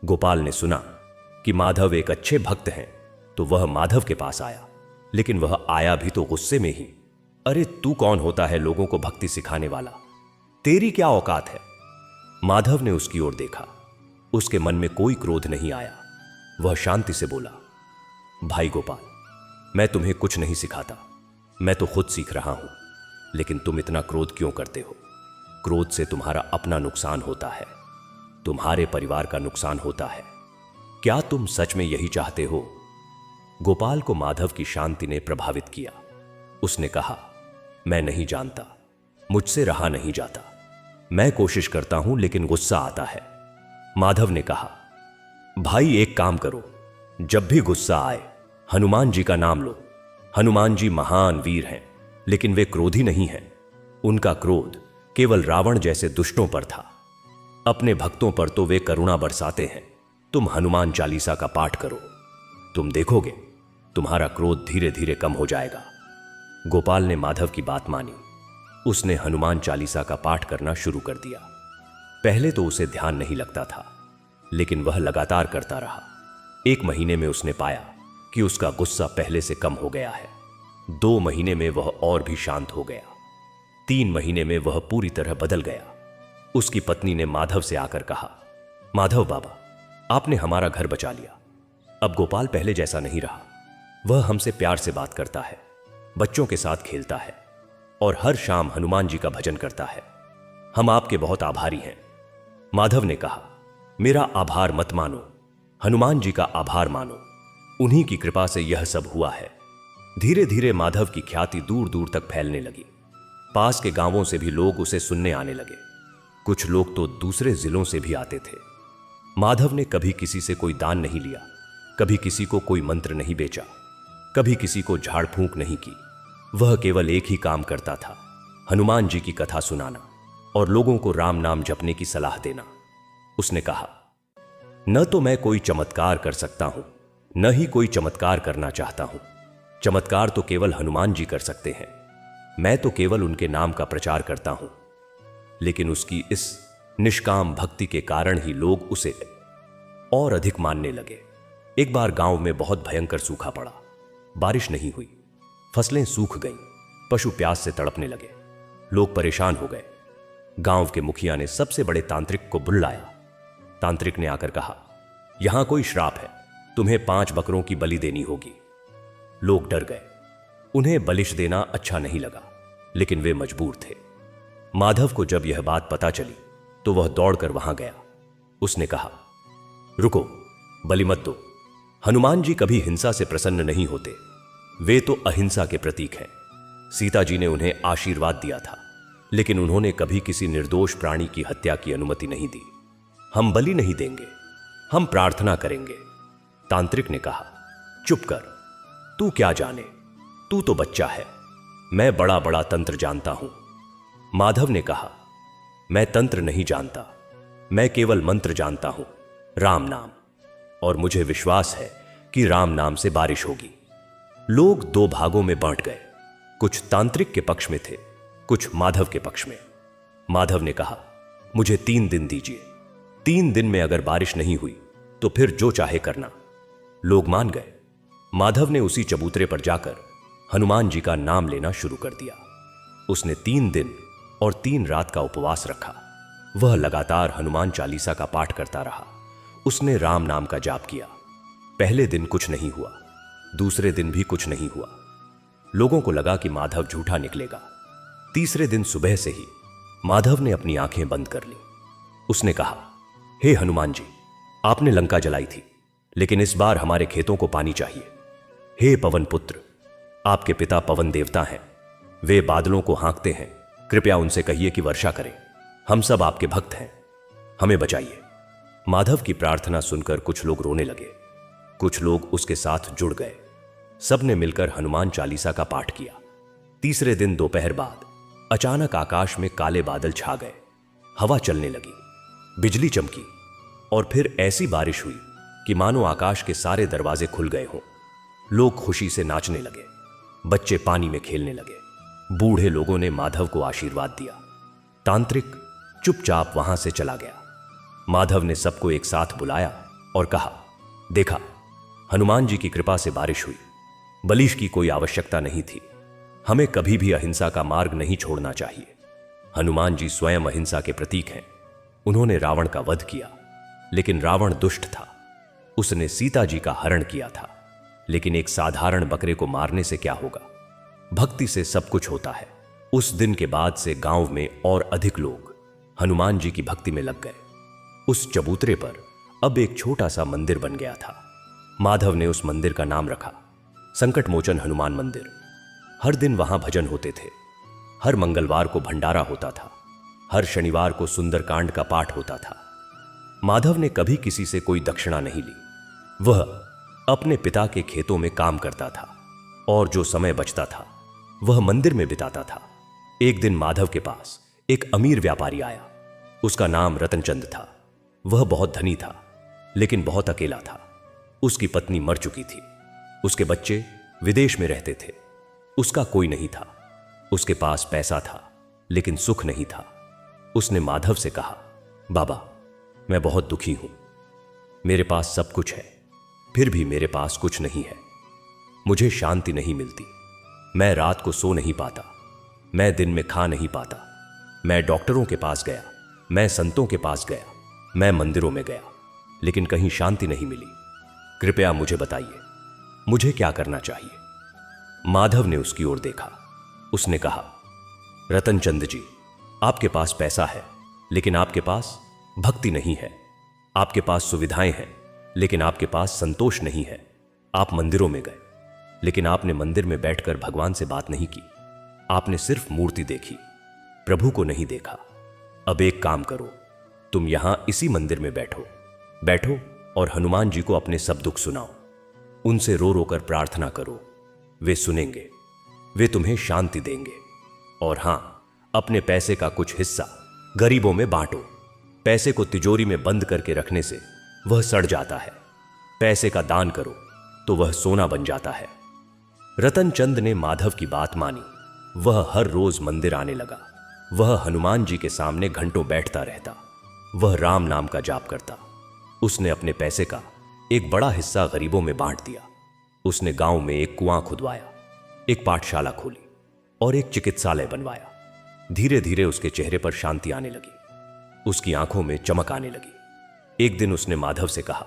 गोपाल ने सुना कि माधव एक अच्छे भक्त हैं, तो वह माधव के पास आया। लेकिन वह आया भी तो गुस्से में ही। अरे, तू कौन होता है लोगों को भक्ति सिखाने वाला? तेरी क्या औकात है? माधव ने उसकी ओर देखा। उसके मन में कोई क्रोध नहीं आया। वह शांति से बोला, भाई गोपाल, मैं तुम्हें कुछ नहीं सिखाता। मैं तो खुद सीख रहा हूं, लेकिन तुम इतना क्रोध क्यों करते हो? क्रोध से तुम्हारा अपना नुकसान होता है, तुम्हारे परिवार का नुकसान होता है। क्या तुम सच में यही चाहते हो? गोपाल को माधव की शांति ने प्रभावित किया। उसने कहा, मैं नहीं जानता, मुझसे रहा नहीं जाता। मैं कोशिश करता हूं लेकिन गुस्सा आता है। माधव ने कहा, भाई एक काम करो, जब भी गुस्सा आए हनुमान जी का नाम लो। हनुमान जी महान वीर हैं, लेकिन वे क्रोधी नहीं हैं। उनका क्रोध केवल रावण जैसे दुष्टों पर था। अपने भक्तों पर तो वे करुणा बरसाते हैं। तुम हनुमान चालीसा का पाठ करो, तुम देखोगे तुम्हारा क्रोध धीरे धीरे कम हो जाएगा। गोपाल ने माधव की बात मानी। उसने हनुमान चालीसा का पाठ करना शुरू कर दिया। पहले तो उसे ध्यान नहीं लगता था, लेकिन वह लगातार करता रहा। 1 महीने में उसने पाया कि उसका गुस्सा पहले से कम हो गया है। 2 महीने में वह और भी शांत हो गया। 3 महीने में वह पूरी तरह बदल गया। उसकी पत्नी ने माधव से आकर कहा, माधव बाबा, आपने हमारा घर बचा लिया। अब गोपाल पहले जैसा नहीं रहा। वह हमसे प्यार से बात करता है, बच्चों के साथ खेलता है और हर शाम हनुमान जी का भजन करता है। हम आपके बहुत आभारी हैं। माधव ने कहा, मेरा आभार मत मानो, हनुमान जी का आभार मानो। उन्हीं की कृपा से यह सब हुआ है। धीरे धीरे माधव की ख्याति दूर दूर तक फैलने लगी। पास के गांवों से भी लोग उसे सुनने आने लगे। कुछ लोग तो दूसरे जिलों से भी आते थे। माधव ने कभी किसी से कोई दान नहीं लिया, कभी किसी को कोई मंत्र नहीं बेचा, कभी किसी को झाड़ फूंक नहीं की। वह केवल एक ही काम करता था, हनुमान जी की कथा सुनाना और लोगों को राम नाम जपने की सलाह देना। उसने कहा, न तो मैं कोई चमत्कार कर सकता हूं, न ही कोई चमत्कार करना चाहता हूं। चमत्कार तो केवल हनुमान जी कर सकते हैं। मैं तो केवल उनके नाम का प्रचार करता हूं। लेकिन उसकी इस निष्काम भक्ति के कारण ही लोग उसे और अधिक मानने लगे। एक बार गांव में बहुत भयंकर सूखा पड़ा। बारिश नहीं हुई, फसलें सूख गईं, पशु प्यास से तड़पने लगे। लोग परेशान हो गए। गांव के मुखिया ने सबसे बड़े तांत्रिक को बुलाया। तांत्रिक ने आकर कहा, यहां कोई श्राप है, तुम्हें 5 बकरों की बलि देनी होगी। लोग डर गए। उन्हें बलिश देना अच्छा नहीं लगा, लेकिन वे मजबूर थे। माधव को जब यह बात पता चली तो वह दौड़कर वहां गया। उसने कहा, रुको, बलि मत दो। हनुमान जी कभी हिंसा से प्रसन्न नहीं होते। वे तो अहिंसा के प्रतीक हैं। सीता जी ने उन्हें आशीर्वाद दिया था, लेकिन उन्होंने कभी किसी निर्दोष प्राणी की हत्या की अनुमति नहीं दी। हम बलि नहीं देंगे, हम प्रार्थना करेंगे। तांत्रिक ने कहा, चुप कर, तू क्या जाने, तू तो बच्चा है। मैं बड़ा बड़ा तंत्र जानता हूं। माधव ने कहा, मैं तंत्र नहीं जानता, मैं केवल मंत्र जानता हूं, राम नाम, और मुझे विश्वास है कि राम नाम से बारिश होगी। लोग 2 भागों में बांट गए। कुछ तांत्रिक के पक्ष में थे, कुछ माधव के पक्ष में। माधव ने कहा, मुझे 3 दिन दीजिए। 3 दिन में अगर बारिश नहीं हुई तो फिर जो चाहे करना। लोग मान गए। माधव ने उसी चबूतरे पर जाकर हनुमान जी का नाम लेना शुरू कर दिया। उसने 3 दिन और 3 रात का उपवास रखा। वह लगातार हनुमान चालीसा का पाठ करता रहा। उसने राम नाम का जाप किया। पहले दिन कुछ नहीं हुआ, दूसरे दिन भी कुछ नहीं हुआ। लोगों को लगा कि माधव झूठा निकलेगा। तीसरे दिन सुबह से ही माधव ने अपनी आंखें बंद कर ली। उसने कहा, हे हनुमान जी, आपने लंका जलाई थी, लेकिन इस बार हमारे खेतों को पानी चाहिए। हे पवन पुत्र, आपके पिता पवन देवता हैं। वे बादलों को हाँकते हैं, कृपया उनसे कहिए कि वर्षा करें। हम सब आपके भक्त हैं, हमें बचाइए। माधव की प्रार्थना सुनकर कुछ लोग रोने लगे, कुछ लोग उसके साथ जुड़ गए। सबने मिलकर हनुमान चालीसा का पाठ किया। तीसरे दिन दोपहर बाद अचानक आकाश में काले बादल छा गए। हवा चलने लगी, बिजली चमकी और फिर ऐसी बारिश हुई कि मानो आकाश के सारे दरवाजे खुल गए हों। लोग खुशी से नाचने लगे, बच्चे पानी में खेलने लगे। बूढ़े लोगों ने माधव को आशीर्वाद दिया। तांत्रिक चुपचाप वहां से चला गया। माधव ने सबको एक साथ बुलाया और कहा, देखा, हनुमान जी की कृपा से बारिश हुई। बलिश की कोई आवश्यकता नहीं थी। हमें कभी भी अहिंसा का मार्ग नहीं छोड़ना चाहिए। हनुमान जी स्वयं अहिंसा के प्रतीक हैं। उन्होंने रावण का वध किया, लेकिन रावण दुष्ट था। उसने सीता जी का हरण किया था, लेकिन एक साधारण बकरे को मारने से क्या होगा? भक्ति से सब कुछ होता है। उस दिन के बाद से गांव में और अधिक लोग हनुमान जी की भक्ति में लग गए। उस चबूतरे पर अब एक छोटा सा मंदिर बन गया था। माधव ने उस मंदिर का नाम रखा संकट मोचन हनुमान मंदिर। हर दिन वहां भजन होते थे, हर मंगलवार को भंडारा होता था, हर शनिवार को सुंदरकांड का पाठ होता था। माधव ने कभी किसी से कोई दक्षिणा नहीं ली। वह अपने पिता के खेतों में काम करता था और जो समय बचता था वह मंदिर में बिताता था। एक दिन माधव के पास एक अमीर व्यापारी आया। उसका नाम रतनचंद था। वह बहुत धनी था, लेकिन बहुत अकेला था। उसकी पत्नी मर चुकी थी। उसके बच्चे विदेश में रहते थे। उसका कोई नहीं था। उसके पास पैसा था, लेकिन सुख नहीं था। उसने माधव से कहा, बाबा, मैं बहुत दुखी हूं। मेरे पास सब कुछ है, फिर भी मेरे पास कुछ नहीं है। मुझे शांति नहीं मिलती। मैं रात को सो नहीं पाता। मैं दिन में खा नहीं पाता। मैं डॉक्टरों के पास गया, मैं संतों के पास गया, मैं मंदिरों में गया, लेकिन कहीं शांति नहीं मिली। कृपया मुझे बताइए, मुझे क्या करना चाहिए? माधव ने उसकी ओर देखा। उसने कहा, रतनचंद जी, आपके पास पैसा है, लेकिन आपके पास भक्ति नहीं है। आपके पास सुविधाएं हैं, लेकिन आपके पास संतोष नहीं है। आप मंदिरों में गए, लेकिन आपने मंदिर में बैठकर भगवान से बात नहीं की। आपने सिर्फ मूर्ति देखी, प्रभु को नहीं देखा। अब एक काम करो, तुम यहां इसी मंदिर में बैठो और हनुमान जी को अपने सब दुख सुनाओ। उनसे रो रो कर प्रार्थना करो। वे सुनेंगे, वे तुम्हें शांति देंगे। और हां, अपने पैसे का कुछ हिस्सा गरीबों में बांटो। पैसे को तिजोरी में बंद करके रखने से वह सड़ जाता है। पैसे का दान करो तो वह सोना बन जाता है। रतनचंद ने माधव की बात मानी। वह हर रोज मंदिर आने लगा। वह हनुमान जी के सामने घंटों बैठता रहता। वह राम नाम का जाप करता। उसने अपने पैसे का एक बड़ा हिस्सा गरीबों में बांट दिया। उसने गांव में एक कुआं खुदवाया, एक पाठशाला खोली और एक चिकित्सालय बनवाया। धीरे धीरे उसके चेहरे पर शांति आने लगी। उसकी आंखों में चमक आने लगी। एक दिन उसने माधव से कहा,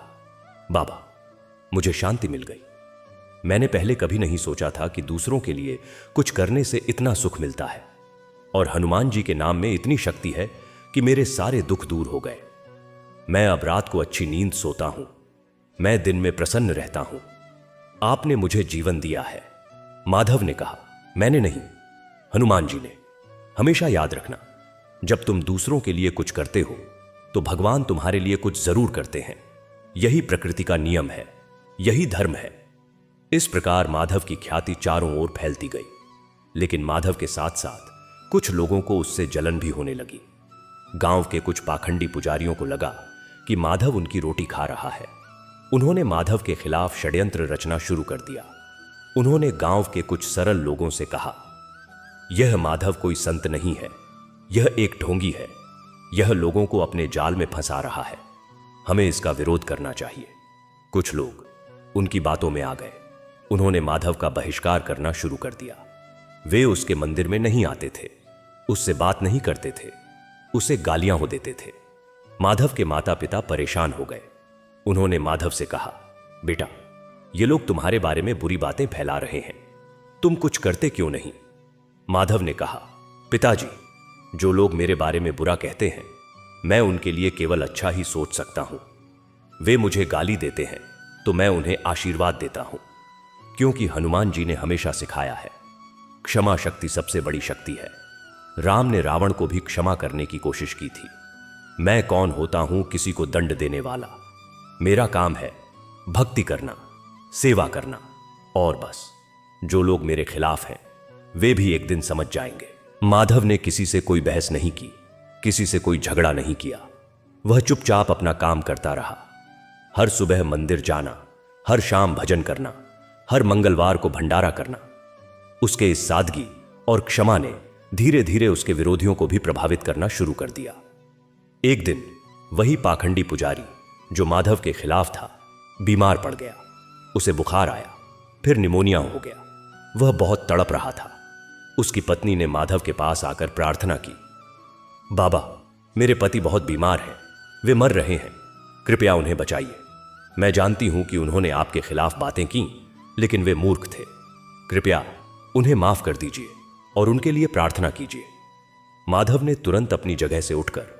बाबा, मुझे शांति मिल गई। मैंने पहले कभी नहीं सोचा था कि दूसरों के लिए कुछ करने से इतना सुख मिलता है। और हनुमान जी के नाम में इतनी शक्ति है कि मेरे सारे दुख दूर हो गए। मैं अब रात को अच्छी नींद सोता हूं। मैं दिन में प्रसन्न रहता हूं। आपने मुझे जीवन दिया है। माधव ने कहा, मैंने नहीं, हनुमान जी ने। हमेशा याद रखना, जब तुम दूसरों के लिए कुछ करते हो तो भगवान तुम्हारे लिए कुछ जरूर करते हैं। यही प्रकृति का नियम है, यही धर्म है। इस प्रकार माधव की ख्याति चारों ओर फैलती गई। लेकिन माधव के साथ साथ कुछ लोगों को उससे जलन भी होने लगी। गांव के कुछ पाखंडी पुजारियों को लगा कि माधव उनकी रोटी खा रहा है। उन्होंने माधव के खिलाफ षड्यंत्र रचना शुरू कर दिया। उन्होंने गांव के कुछ सरल लोगों से कहा, यह माधव कोई संत नहीं है, यह एक ढोंगी है। यह लोगों को अपने जाल में फंसा रहा है। हमें इसका विरोध करना चाहिए। कुछ लोग उनकी बातों में आ गए। उन्होंने माधव का बहिष्कार करना शुरू कर दिया। वे उसके मंदिर में नहीं आते थे, उससे बात नहीं करते थे, उसे गालियां हो देते थे। माधव के माता पिता परेशान हो गए। उन्होंने माधव से कहा, बेटा, ये लोग तुम्हारे बारे में बुरी बातें फैला रहे हैं, तुम कुछ करते क्यों नहीं? माधव ने कहा, पिताजी, जो लोग मेरे बारे में बुरा कहते हैं, मैं उनके लिए केवल अच्छा ही सोच सकता हूं। वे मुझे गाली देते हैं तो मैं उन्हें आशीर्वाद देता हूं, क्योंकि हनुमान जी ने हमेशा सिखाया है, क्षमा शक्ति सबसे बड़ी शक्ति है। राम ने रावण को भी क्षमा करने की कोशिश की थी। मैं कौन होता हूं किसी को दंड देने वाला? मेरा काम है भक्ति करना, सेवा करना, और बस। जो लोग मेरे खिलाफ हैं वे भी एक दिन समझ जाएंगे। माधव ने किसी से कोई बहस नहीं की, किसी से कोई झगड़ा नहीं किया। वह चुपचाप अपना काम करता रहा। हर सुबह मंदिर जाना, हर शाम भजन करना, हर मंगलवार को भंडारा करना। उसके इस सादगी और क्षमा ने धीरे धीरे उसके विरोधियों को भी प्रभावित करना शुरू कर दिया। एक दिन वही पाखंडी पुजारी जो माधव के खिलाफ था बीमार पड़ गया। उसे बुखार आया, फिर निमोनिया हो गया। वह बहुत तड़प रहा था। उसकी पत्नी ने माधव के पास आकर प्रार्थना की, बाबा, मेरे पति बहुत बीमार हैं, वे मर रहे हैं, कृपया उन्हें बचाइए। मैं जानती हूं कि उन्होंने आपके खिलाफ बातें की, लेकिन वे मूर्ख थे। कृपया उन्हें माफ कर दीजिए और उनके लिए प्रार्थना कीजिए। माधव ने तुरंत अपनी जगह से उठकर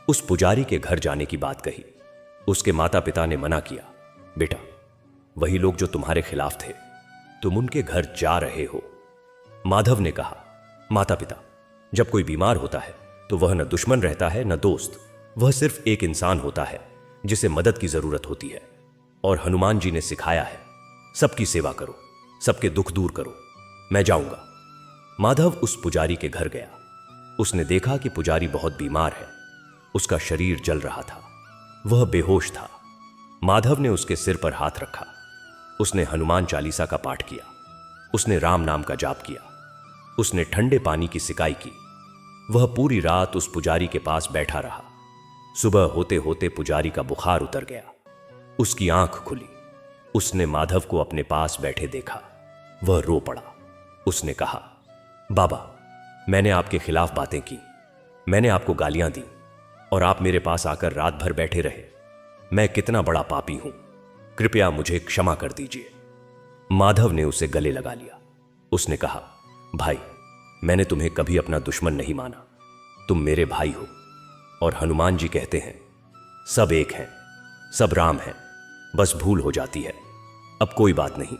उस पुजारी के घर जाने की बात कही। उसके माता पिता ने मना किया। बेटा, वही लोग जो तुम्हारे खिलाफ थे, तुम उनके घर जा रहे हो। माधव ने कहा, माता पिता, जब कोई बीमार होता है तो वह न दुश्मन रहता है न दोस्त, वह सिर्फ एक इंसान होता है जिसे मदद की जरूरत होती है। और हनुमान जी ने सिखाया है, सबकी सेवा करो, सबके दुख दूर करो। मैं जाऊंगा। माधव उस पुजारी के घर गया। उसने देखा कि पुजारी बहुत बीमार है। उसका शरीर जल रहा था, वह बेहोश था। माधव ने उसके सिर पर हाथ रखा। उसने हनुमान चालीसा का पाठ किया। उसने राम नाम का जाप किया। उसने ठंडे पानी की सिकाई की। वह पूरी रात उस पुजारी के पास बैठा रहा। सुबह होते होते पुजारी का बुखार उतर गया। उसकी आंख खुली। उसने माधव को अपने पास बैठे देखा। वह रो पड़ा। उसने कहा, बाबा, मैंने आपके खिलाफ बातें की, मैंने आपको गालियां दी और आप मेरे पास आकर रात भर बैठे रहे। मैं कितना बड़ा पापी हूं, कृपया मुझे क्षमा कर दीजिए। माधव ने उसे गले लगा लिया। उसने कहा, भाई, मैंने तुम्हें कभी अपना दुश्मन नहीं माना। तुम मेरे भाई हो। और हनुमान जी कहते हैं, सब एक हैं, सब राम हैं, बस भूल हो जाती है। अब कोई बात नहीं,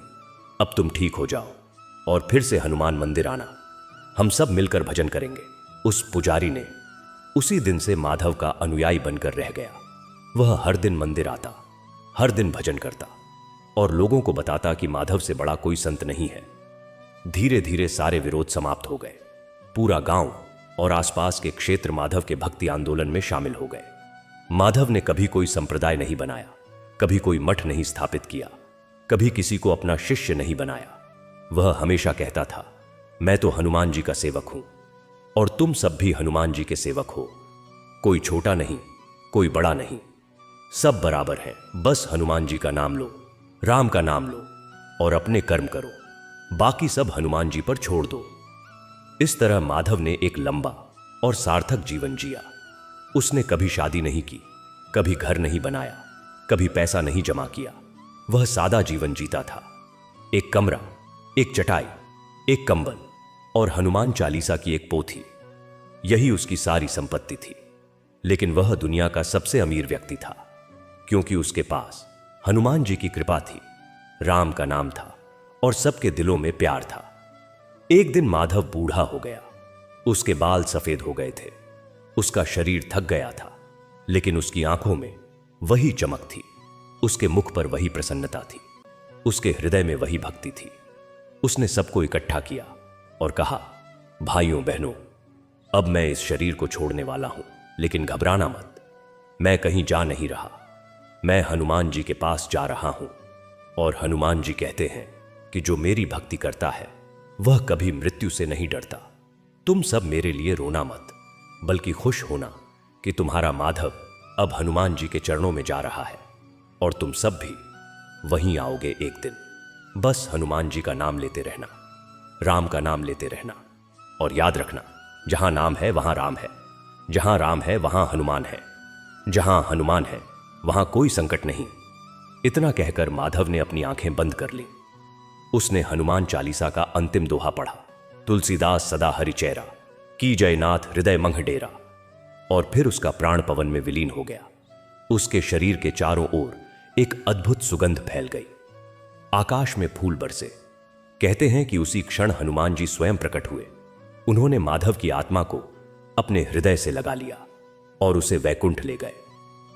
अब तुम ठीक हो जाओ और फिर से हनुमान मंदिर आना, हम सब मिलकर भजन करेंगे। उस पुजारी ने उसी दिन से माधव का अनुयायी बनकर रह गया। वह हर दिन मंदिर आता, हर दिन भजन करता और लोगों को बताता कि माधव से बड़ा कोई संत नहीं है। धीरे धीरे सारे विरोध समाप्त हो गए। पूरा गांव और आसपास के क्षेत्र माधव के भक्ति आंदोलन में शामिल हो गए। माधव ने कभी कोई संप्रदाय नहीं बनाया, कभी कोई मठ नहीं स्थापित किया, कभी किसी को अपना शिष्य नहीं बनाया। वह हमेशा कहता था, मैं तो हनुमान जी का सेवक हूं और तुम सब भी हनुमान जी के सेवक हो। कोई छोटा नहीं, कोई बड़ा नहीं, सब बराबर है। बस हनुमान जी का नाम लो, राम का नाम लो और अपने कर्म करो, बाकी सब हनुमान जी पर छोड़ दो। इस तरह माधव ने एक लंबा और सार्थक जीवन जिया। उसने कभी शादी नहीं की, कभी घर नहीं बनाया, कभी पैसा नहीं जमा किया। वह सादा जीवन जीता था। एक कमरा, एक चटाई, एक कंबल और हनुमान चालीसा की एक पोथी, यही उसकी सारी संपत्ति थी। लेकिन वह दुनिया का सबसे अमीर व्यक्ति था, क्योंकि उसके पास हनुमान जी की कृपा थी, राम का नाम था और सबके दिलों में प्यार था। एक दिन माधव बूढ़ा हो गया। उसके बाल सफेद हो गए थे, उसका शरीर थक गया था, लेकिन उसकी आंखों में वही चमक थी, उसके मुख पर वही प्रसन्नता थी, उसके हृदय में वही भक्ति थी। उसने सबको इकट्ठा किया और कहा, भाइयों बहनों, अब मैं इस शरीर को छोड़ने वाला हूं, लेकिन घबराना मत। मैं कहीं जा नहीं रहा, मैं हनुमान जी के पास जा रहा हूं। और हनुमान जी कहते हैं कि जो मेरी भक्ति करता है वह कभी मृत्यु से नहीं डरता। तुम सब मेरे लिए रोना मत, बल्कि खुश होना कि तुम्हारा माधव अब हनुमान जी के चरणों में जा रहा है और तुम सब भी वहीं आओगे एक दिन। बस हनुमान जी का नाम लेते रहना, राम का नाम लेते रहना और याद रखना, जहां नाम है वहां राम है, जहां राम है वहां हनुमान है, जहां हनुमान है वहां कोई संकट नहीं। इतना कहकर माधव ने अपनी आंखें बंद कर ली। उसने हनुमान चालीसा का अंतिम दोहा पढ़ा, तुलसीदास सदा हरिचेरा, की जय नाथ हृदय मंग डेरा, और फिर उसका प्राण पवन में विलीन हो गया। उसके शरीर के चारों ओर एक अद्भुत सुगंध फैल गई। आकाश में फूल बरसे। कहते हैं कि उसी क्षण हनुमान जी स्वयं प्रकट हुए। उन्होंने माधव की आत्मा को अपने हृदय से लगा लिया और उसे वैकुंठ ले गए।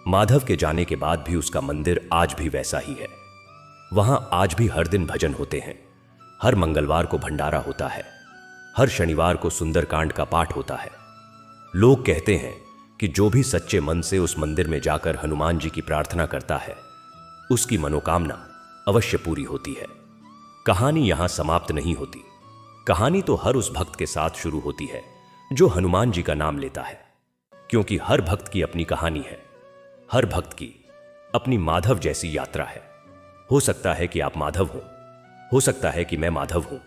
माधव के जाने के बाद भी उसका मंदिर आज भी वैसा ही है। वहां आज भी हर दिन भजन होते हैं, हर मंगलवार को भंडारा होता है, हर शनिवार को सुंदरकांड का पाठ होता है। लोग कहते हैं कि जो भी सच्चे मन से उस मंदिर में जाकर हनुमान जी की प्रार्थना करता है, उसकी मनोकामना अवश्य पूरी होती है। कहानी यहां समाप्त नहीं होती। कहानी तो हर उस भक्त के साथ शुरू होती है जो हनुमान जी का नाम लेता है, क्योंकि हर भक्त की अपनी कहानी है, हर भक्त की अपनी माधव जैसी यात्रा है। हो सकता है कि आप माधव हो सकता है कि मैं माधव हूं,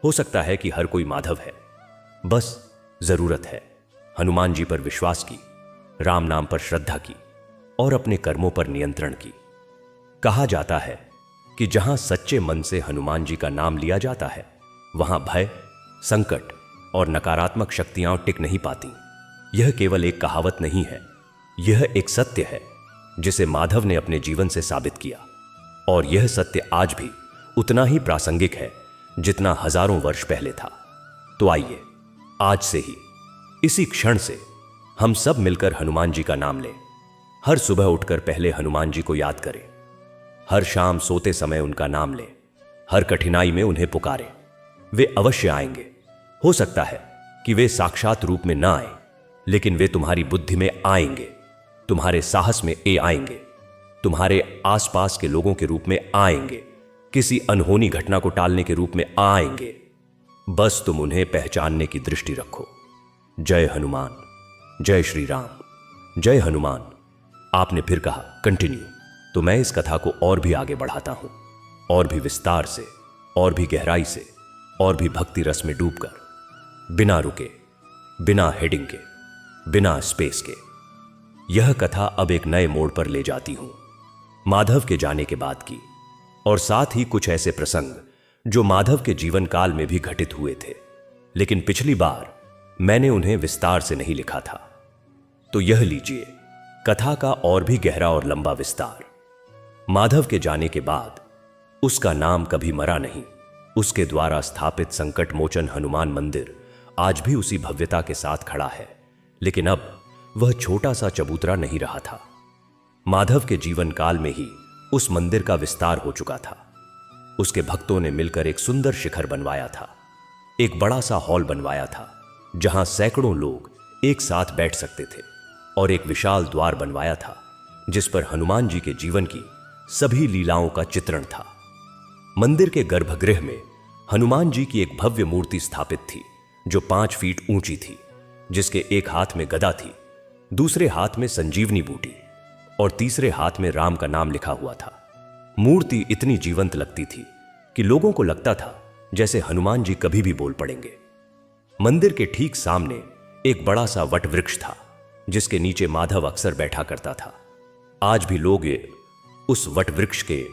हो सकता है कि हर कोई माधव है। बस जरूरत है हनुमान जी पर विश्वास की, राम नाम पर श्रद्धा की और अपने कर्मों पर नियंत्रण की। कहा जाता है कि जहां सच्चे मन से हनुमान जी का नाम लिया जाता है, वहां भय, संकट और नकारात्मक शक्तियां टिक नहीं पाती। यह केवल एक कहावत नहीं है, यह एक सत्य है जिसे माधव ने अपने जीवन से साबित किया, और यह सत्य आज भी उतना ही प्रासंगिक है जितना हजारों वर्ष पहले था। तो आइए आज से ही, इसी क्षण से हम सब मिलकर हनुमान जी का नाम लें। हर सुबह उठकर पहले हनुमान जी को याद करें, हर शाम सोते समय उनका नाम लें, हर कठिनाई में उन्हें पुकारें। वे अवश्य आएंगे। हो सकता है कि वे साक्षात रूप में ना आए, लेकिन वे तुम्हारी बुद्धि में आएंगे, तुम्हारे साहस में आएंगे, तुम्हारे आसपास के लोगों के रूप में आएंगे, किसी अनहोनी घटना को टालने के रूप में आएंगे। बस तुम उन्हें पहचानने की दृष्टि रखो। जय हनुमान, जय श्री राम, जय हनुमान। आपने फिर कहा कंटिन्यू, तो मैं इस कथा को और भी आगे बढ़ाता हूं, और भी विस्तार से, और भी गहराई से, और भी भक्ति रस में डूबकर, बिना रुके, बिना हेडिंग के, बिना स्पेस के। यह कथा अब एक नए मोड़ पर ले जाती हूं, माधव के जाने के बाद की, और साथ ही कुछ ऐसे प्रसंग जो माधव के जीवन काल में भी घटित हुए थे, लेकिन पिछली बार मैंने उन्हें विस्तार से नहीं लिखा था। तो यह लीजिए कथा का और भी गहरा और लंबा विस्तार। माधव के जाने के बाद उसका नाम कभी मरा नहीं। उसके द्वारा स्थापित संकट मोचन हनुमान मंदिर आज भी उसी भव्यता के साथ खड़ा है, लेकिन अब वह छोटा सा चबूतरा नहीं रहा था। माधव के जीवन काल में ही उस मंदिर का विस्तार हो चुका था। उसके भक्तों ने मिलकर एक सुंदर शिखर बनवाया था, एक बड़ा सा हॉल बनवाया था जहां सैकड़ों लोग एक साथ बैठ सकते थे, और एक विशाल द्वार बनवाया था जिस पर हनुमान जी के जीवन की सभी लीलाओं का चित्रण था। मंदिर के गर्भगृह में हनुमान जी की एक भव्य मूर्ति स्थापित थी जो 5 फीट ऊंची थी, जिसके एक हाथ में गदा थी, दूसरे हाथ में संजीवनी बूटी और तीसरे हाथ में राम का नाम लिखा हुआ था। मूर्ति इतनी जीवंत लगती थी कि लोगों को लगता था जैसे हनुमान जी कभी भी बोल पड़ेंगे। मंदिर के ठीक सामने एक बड़ा सा वट वृक्ष था जिसके नीचे माधव अक्सर बैठा करता था। आज भी लोग उस वट वृक्ष के